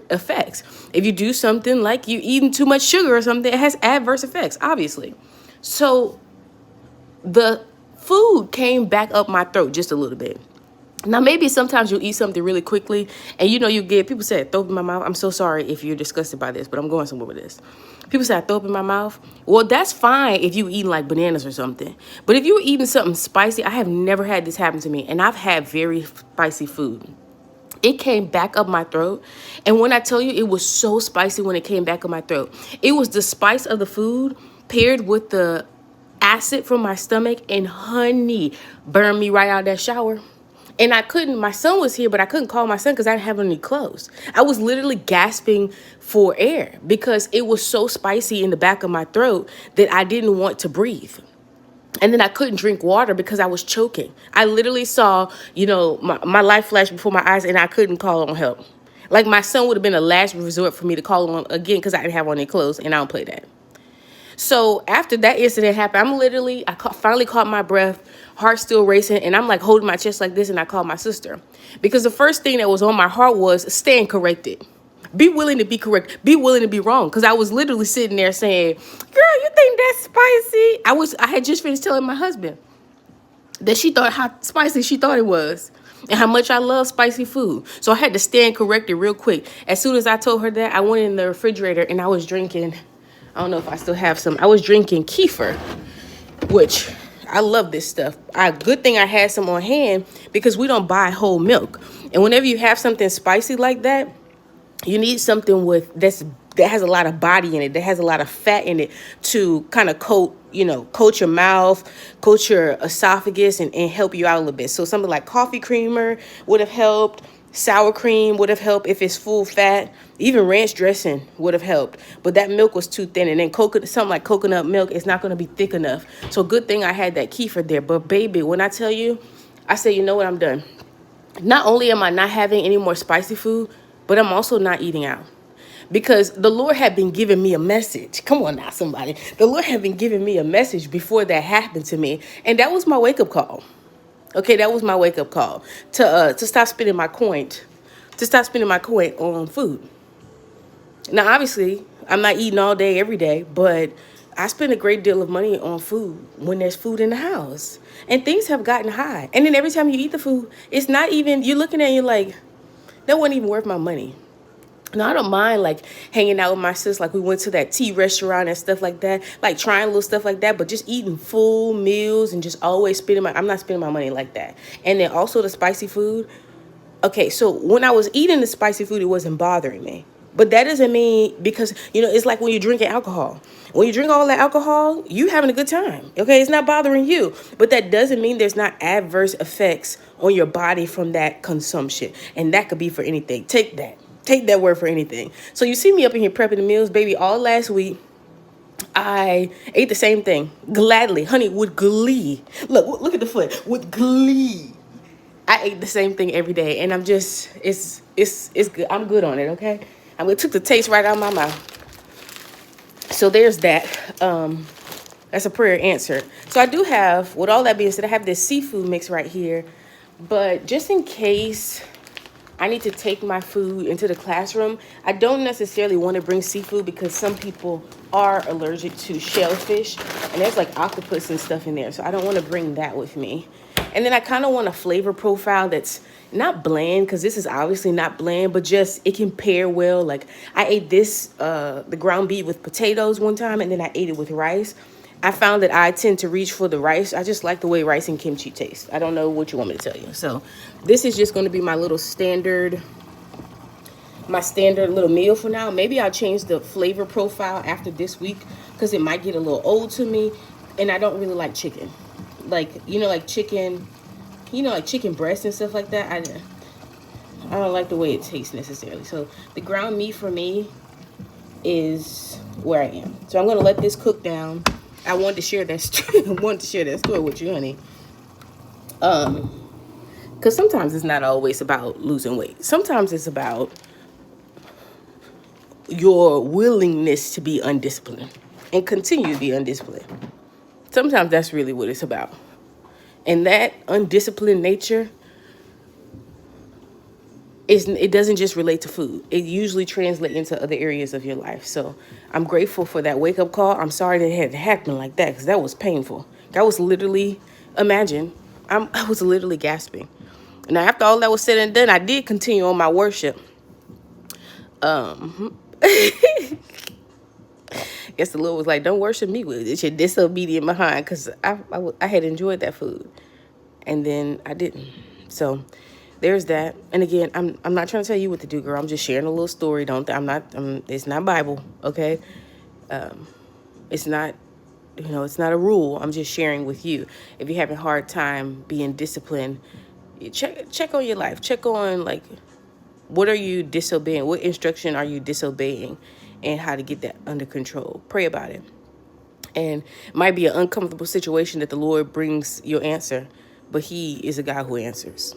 effects. If you do something like you eating too much sugar or something, it has adverse effects, obviously. So the food came back up my throat just a little bit. Now, maybe sometimes you'll eat something really quickly and you get, people say, throw up in my mouth. I'm so sorry if you're disgusted by this, but I'm going somewhere with this. People say I throw up in my mouth. Well, that's fine if you eating like bananas or something. But if you're eating something spicy, I have never had this happen to me. And I've had very spicy food. It came back up my throat. And when I tell you, it was so spicy when it came back up my throat. It was the spice of the food paired with the acid from my stomach, and honey burned me right out of that shower. And my son was here, but I couldn't call my son because I didn't have any clothes. I was literally gasping for air because it was so spicy in the back of my throat that I didn't want to breathe. And then I couldn't drink water because I was choking. I literally saw, my life flash before my eyes, and I couldn't call on help. Like, my son would have been a last resort for me to call on again because I didn't have on any clothes, and I don't play that. So after that incident happened, finally caught my breath, heart still racing, and I'm like holding my chest like this, and I called my sister. Because the first thing that was on my heart was stand corrected. Be willing to be correct. Be willing to be wrong. Because I was literally sitting there saying, girl, you think that's spicy? I had just finished telling my husband that she thought how spicy she thought it was and how much I love spicy food. So I had to stand corrected real quick. As soon as I told her that, I went in the refrigerator and I was drinking, I don't know if I still have some, I was drinking kefir, which I love this stuff. Good thing I had some on hand because we don't buy whole milk. And whenever you have something spicy like that, you need something that has a lot of body in it, that has a lot of fat in it to kind of coat your mouth, coat your esophagus, and help you out a little bit. So something like coffee creamer would have helped. Sour cream would have helped if it's full fat. Even ranch dressing would have helped. But that milk was too thin. And then something like coconut milk is not going to be thick enough. So good thing I had that kefir there. But baby, when I tell you, I say, you know what, I'm done. Not only am I not having any more spicy food, but I'm also not eating out. Because the Lord had been giving me a message. Come on now, somebody. The Lord had been giving me a message before that happened to me. And that was my wake-up call. Okay, that was my wake-up call to stop spending my coin, on food. Now, obviously, I'm not eating all day, every day, but I spend a great deal of money on food when there's food in the house. And things have gotten high. And then every time you eat the food, it's not even, you're looking at it, you're like, that wasn't even worth my money. Now, I don't mind, like, hanging out with my sis, like we went to that tea restaurant and stuff like that, like trying little stuff like that, but just eating full meals and just always I'm not spending my money like that. And then also the spicy food. Okay, so when I was eating the spicy food, it wasn't bothering me. But that doesn't mean, because, it's like when you're drinking alcohol. When you drink all that alcohol, you having a good time. Okay, it's not bothering you. But that doesn't mean there's not adverse effects on your body from that consumption. And that could be for anything. Take that word for anything. So you see me up in here prepping the meals, baby. All last week, I ate the same thing. Gladly. Honey, with glee. Look at the foot. With glee. I ate the same thing every day. And I'm just, it's good. I'm good on it, okay? It took the taste right out of my mouth. So there's that. That's a prayer answered. So I do have, with all that being said, I have this seafood mix right here. But just in case I need to take my food into the classroom, I don't necessarily want to bring seafood because some people are allergic to shellfish. And there's like octopus and stuff in there. So I don't want to bring that with me. And then I kind of want a flavor profile that's not bland, because this is obviously not bland, but just it can pair well. Like I ate the ground beef with potatoes one time, and then I ate it with rice. I found that I tend to reach for the rice. I just like the way rice and kimchi taste. I don't know what you want me to tell you. So this is just going to be my standard little meal for now. Maybe I'll change the flavor profile after this week because it might get a little old to me. And I don't really like chicken. Like chicken breast and stuff like that. I don't like the way it tastes necessarily. So the ground meat for me is where I am. So I'm going to let this cook down. I wanted to share that story with you, honey. Because sometimes it's not always about losing weight. Sometimes it's about your willingness to be undisciplined and continue to be undisciplined. Sometimes that's really what it's about. And that undisciplined nature, it doesn't just relate to food. It usually translates into other areas of your life. So I'm grateful for that wake-up call. I'm sorry that it had to happen like that because that was painful. That was literally, I was literally gasping. Now, after all that was said and done, I did continue on my worship. Guess the Lord was like, don't worship me with it. You're disobedient behind, because I had enjoyed that food. And then I didn't. So there's that. And again, I'm not trying to tell you what to do, girl. I'm just sharing a little story. It's not Bible, okay? It's not, it's not a rule. I'm just sharing with you. If you're having a hard time being disciplined, check on your life. Check on, like, what are you disobeying? What instruction are you disobeying? And how to get that under control. Pray about it. And it might be an uncomfortable situation that the Lord brings your answer, but He is a God who answers.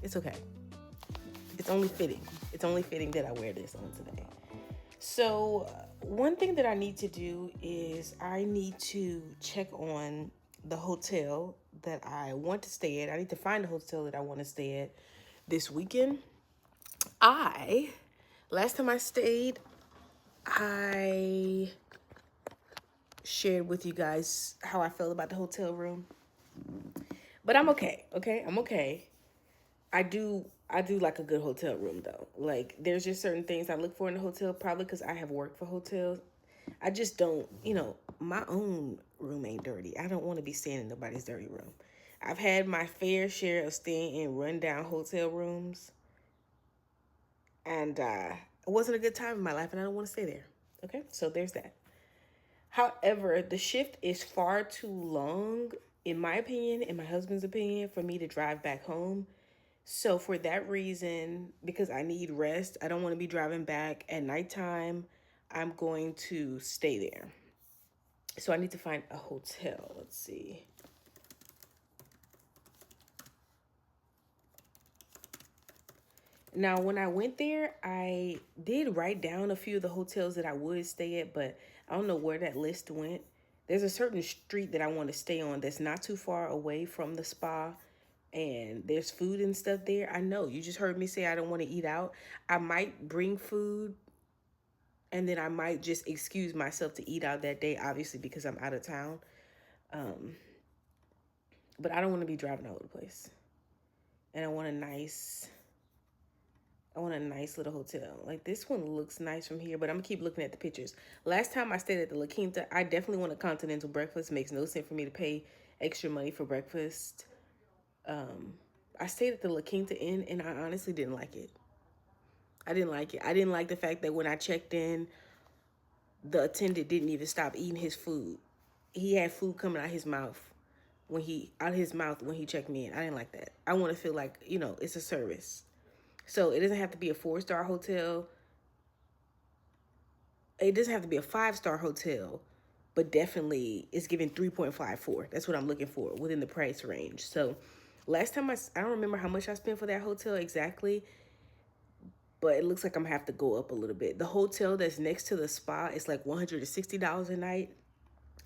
It's okay. It's only fitting. It's only fitting that I wear this on today. So one thing that I need to do is I need to check on the hotel that I want to stay at. I need to find a hotel that I want to stay at this weekend. Last time I stayed, I shared with you guys how I felt about the hotel room. But I'm okay. Okay, I'm okay. I do like a good hotel room though. Like there's just certain things I look for in a hotel, probably because I have worked for hotels. I just don't, my own room ain't dirty. I don't want to be staying in nobody's dirty room. I've had my fair share of staying in rundown hotel rooms, and it wasn't a good time in my life, and I don't want to stay there. Okay, so there's that. However, the shift is far too long, in my opinion, in my husband's opinion, for me to drive back home. So for that reason, because I need rest, I don't want to be driving back at nighttime, I'm going to stay there. So I need to find a hotel. Let's see. Now, when I went there, I did write down a few of the hotels that I would stay at, but I don't know where that list went. There's a certain street that I want to stay on that's not too far away from the spa, and there's food and stuff there. I know you just heard me say I don't want to eat out. I might bring food, and then I might just excuse myself to eat out that day, obviously because I'm out of town. But I don't want to be driving all over the place. And I want a nice little hotel. Like this one looks nice from here, but I'm gonna keep looking at the pictures. Last time I stayed at the La Quinta, I definitely want a continental breakfast. Makes no sense for me to pay extra money for breakfast. I stayed at the La Quinta Inn, and I honestly didn't like it. I didn't like it. I didn't like the fact that when I checked in, the attendant didn't even stop eating his food. He had food coming out his mouth when he checked me in. I didn't like that. I want to feel like, it's a service. So it doesn't have to be a 4-star hotel. It doesn't have to be a 5-star hotel, but definitely it's giving 3.54. That's what I'm looking for within the price range. So last time I don't remember how much I spent for that hotel exactly, but it looks like I'm gonna have to go up a little bit. The hotel that's next to the spa is like $160 a night.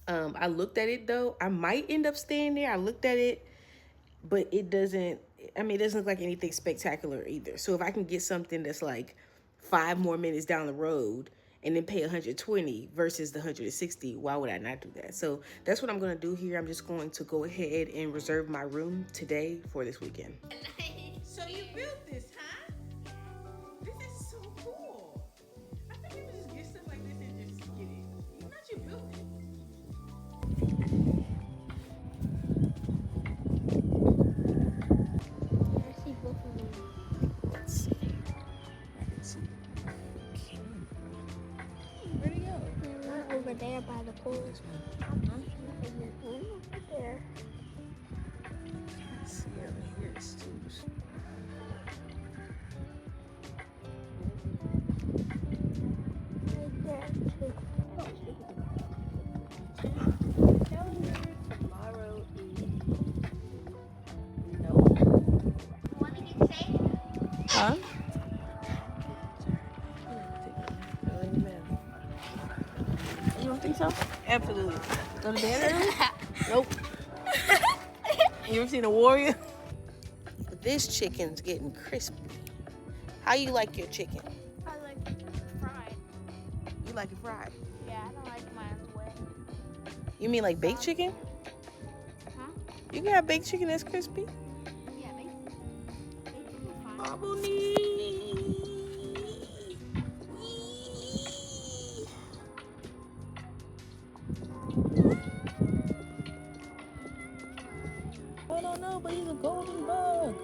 I looked at it though. I might end up staying there. I looked at it, but it doesn't look like anything spectacular either. So if I can get something that's like 5 more minutes down the road and then pay $120 versus the $160, why would I not do that? So that's what I'm going to do here. I'm just going to go ahead and reserve my room today for this weekend. So you built this, huh? This is so cool. I think you would just get stuff like this and just get it. Not you built it. I see both of them. Let's see. I can see. Okay. Where'd he go? They're over there by the pool. Over there. Let's see over here. It's too. Right there too. Tomorrow is Want to get saved? Huh? You don't think so? Absolutely. Go to bed early? Nope. You ever seen a warrior? This chicken's getting crispy. How you like your chicken? I like fried. You like it fried? Yeah, I don't like mine wet. You mean like baked chicken? Huh? You can have baked chicken that's crispy? Yeah, basically fine. Bobble-nee. I don't know, but he's a golden bug.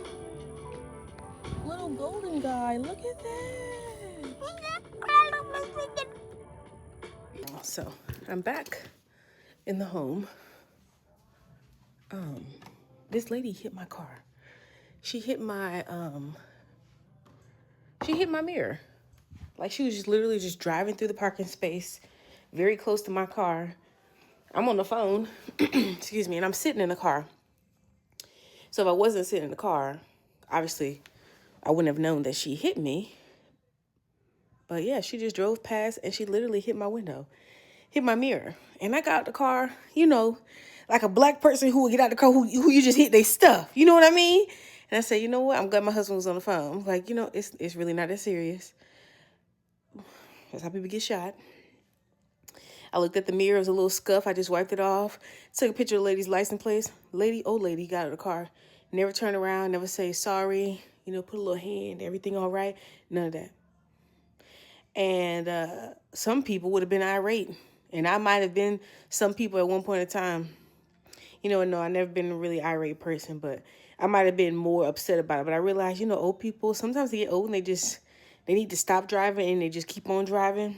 Little golden guy. Look at that. So I'm back in the home. This lady hit my car. She hit my mirror. Like she was just literally just driving through the parking space, very close to my car. I'm on the phone, excuse me, and I'm sitting in the car. So if I wasn't sitting in the car, obviously, I wouldn't have known that she hit me. But yeah, she just drove past and she literally hit my window, hit my mirror. And I got out the car, you know, like a black person who would get out the car who you just hit their stuff. You know what I mean? And I said, you know what? I'm glad my husband was on the phone. I'm like, you know, it's really not that serious. That's how people get shot. I looked at the mirror, it was a little scuff. I just wiped it off. Took a picture of the lady's license plate. Old lady got out of the car. Never turn around, never say sorry. You know, put a little hand, everything all right. None of that. And some people would have been irate. And I might have been some people at one point in time. You know, no, I've never been a really irate person, but I might have been more upset about it. But I realized, you know, old people, sometimes they get old and they need to stop driving and they just keep on driving.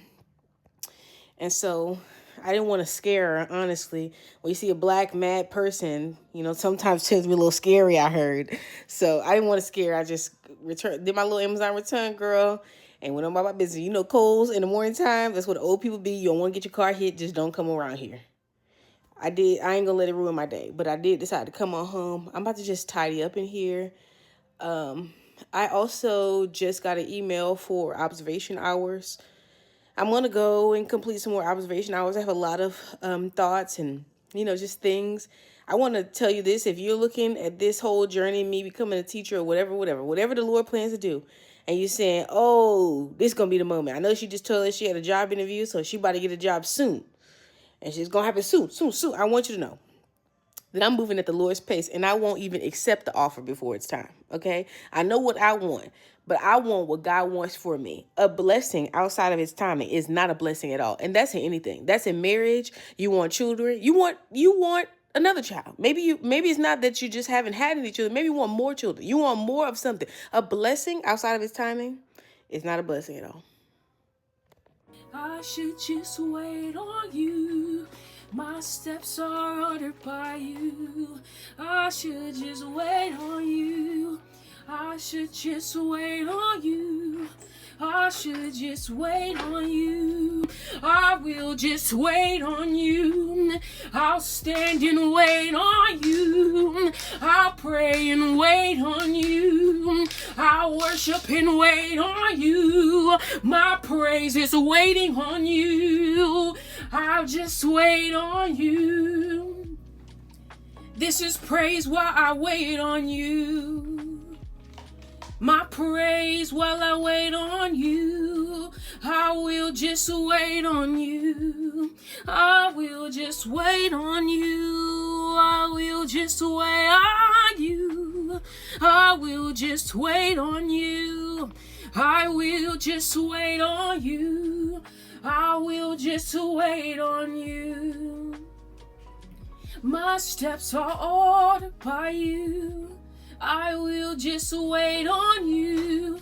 And so I didn't want to scare her, honestly. When you see a black mad person, you know, sometimes it tends to be a little scary, I heard. So I didn't want to scare her. I just did my little Amazon return, girl, and went on about my business. You know, Kohl's in the morning time, that's what the old people be. You don't want to get your car hit, just don't come around here. I ain't gonna let it ruin my day, but I did decide to come on home. I'm about to just tidy up in here. I also just got an email for observation hours. I'm going to go and complete some more observation hours. I have a lot of thoughts and, you know, just things. I want to tell you this. If you're looking at this whole journey, me becoming a teacher or whatever the Lord plans to do, and you're saying, oh, this is going to be the moment. I know she just told us she had a job interview, so she about to get a job soon. And she's going to happen soon. I want you to know that I'm moving at the Lord's pace, and I won't even accept the offer before it's time, okay? I know what I want, but I want what God wants for me. A blessing outside of his timing is not a blessing at all, and that's in anything. That's in marriage. You want children. You want another child. Maybe it's not that you just haven't had any children. Maybe you want more children. You want more of something. A blessing outside of his timing is not a blessing at all. I should just wait on you. My steps are ordered by you. I should just wait on you. I should just wait on you. I should just wait on you. I will just wait on you. I'll stand and wait on you. I'll pray and wait on you. I'll worship and wait on you. My praise is waiting on you. I'll just wait on you. This is praise while I wait on you. My praise while I wait on you. I will just wait on you. I will just wait on you. I will just wait on you. I will just wait on you. I will just wait on you. I will just wait on you. My steps are ordered by you. I will just wait on you.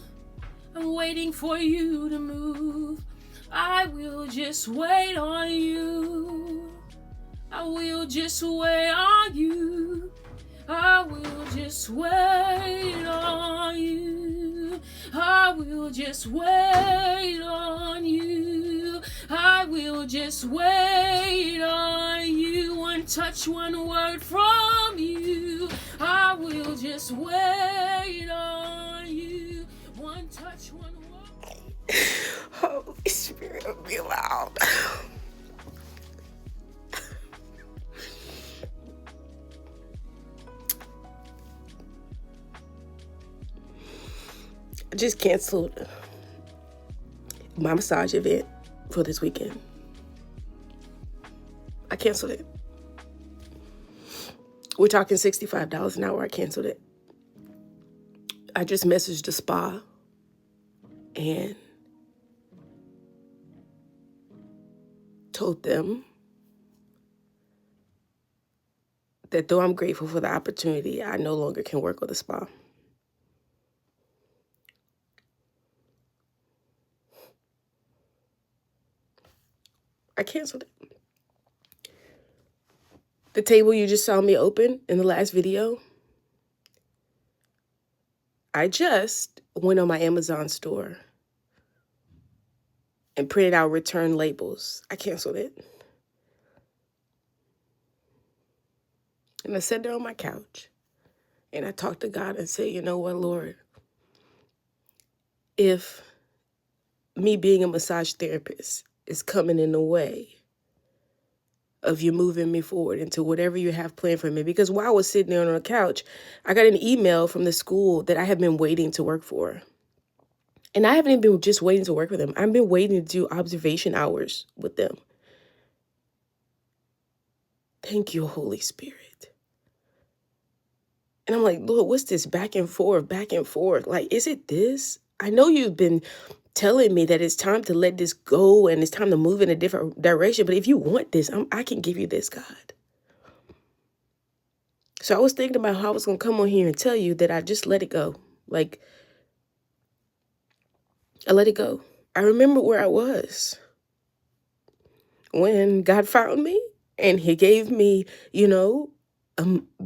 I'm waiting for you to move. I will just wait on you. I will just wait on you. I will just wait on you. I will just wait on you. I will just wait on you. One touch, one word from you. I will just wait on you. One touch, one word. Holy Spirit, be loud. I just canceled my massage event for this weekend. I canceled it. We're talking $65 an hour. I canceled it. I just messaged the spa and told them that though I'm grateful for the opportunity, I no longer can work with the spa. I canceled it. The table you just saw me open in the last video, I just went on my Amazon store and printed out return labels. I canceled it. And I sat there on my couch And I talked to God and said, you know what, Lord, if me being a massage therapist is coming in the way of you moving me forward into whatever you have planned for me. Because while I was sitting there on the couch, I got an email from the school that I have been waiting to work for. And I haven't even been just waiting to work with them. I've been waiting to do observation hours with them. Thank you, Holy Spirit. And I'm like, Lord, what's this back and forth, back and forth? Like, is it this? I know you've been telling me that it's time to let this go and it's time to move in a different direction. But if you want this, I can give you this, God. So I was thinking about how I was going to come on here and tell you that I just let it go. Like, I let it go. I remember where I was when God found me and he gave me,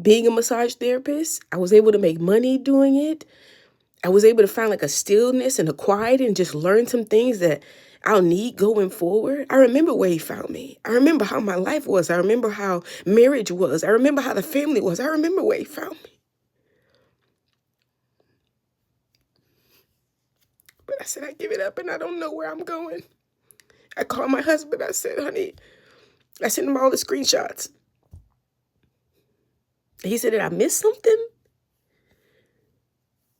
being a massage therapist. I was able to make money doing it. I was able to find like a stillness and a quiet and just learn some things that I'll need going forward. I remember where he found me. I remember how my life was. I remember how marriage was. I remember how the family was. I remember where he found me. But I said, I give it up and I don't know where I'm going. I called my husband. I said, honey, I sent him all the screenshots. He said, did I miss something?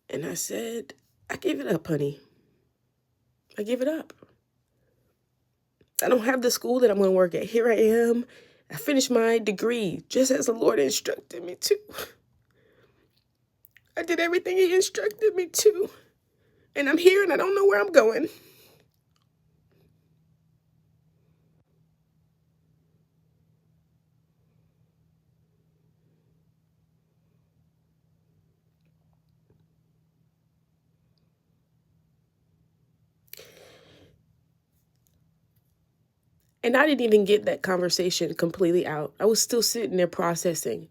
And I said, I give it up, honey. I give it up. I don't have the school that I'm going to work at. Here I am. I finished my degree just as the Lord instructed me to. I did everything he instructed me to. And I'm here and I don't know where I'm going. And I didn't even get that conversation completely out. I was still sitting there processing.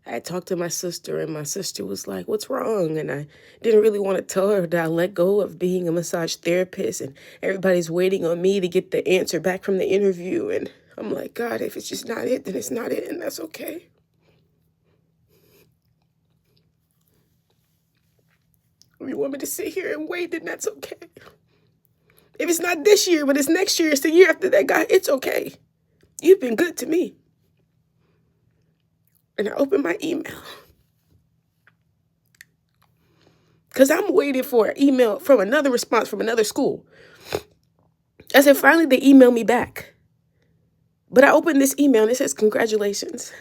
I had talked to my sister and my sister was like, what's wrong? And I didn't really want to tell her that I let go of being a massage therapist and everybody's waiting on me to get the answer back from the interview. And I'm like, God, if it's just not it, then it's not it. And that's okay. If you want me to sit here and wait, then that's okay. If it's not this year, but it's next year, it's the year after that, God, it's okay. You've been good to me. And I opened my email. Because I'm waiting for an email from another response from another school. I said, finally, they emailed me back. But I opened this email and it says, congratulations.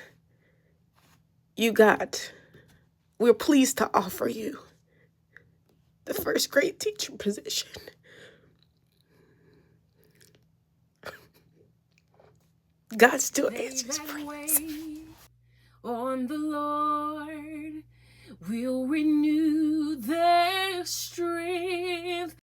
We're pleased to offer you the first grade teacher position. God still answers prayers. On the Lord will renew their strength.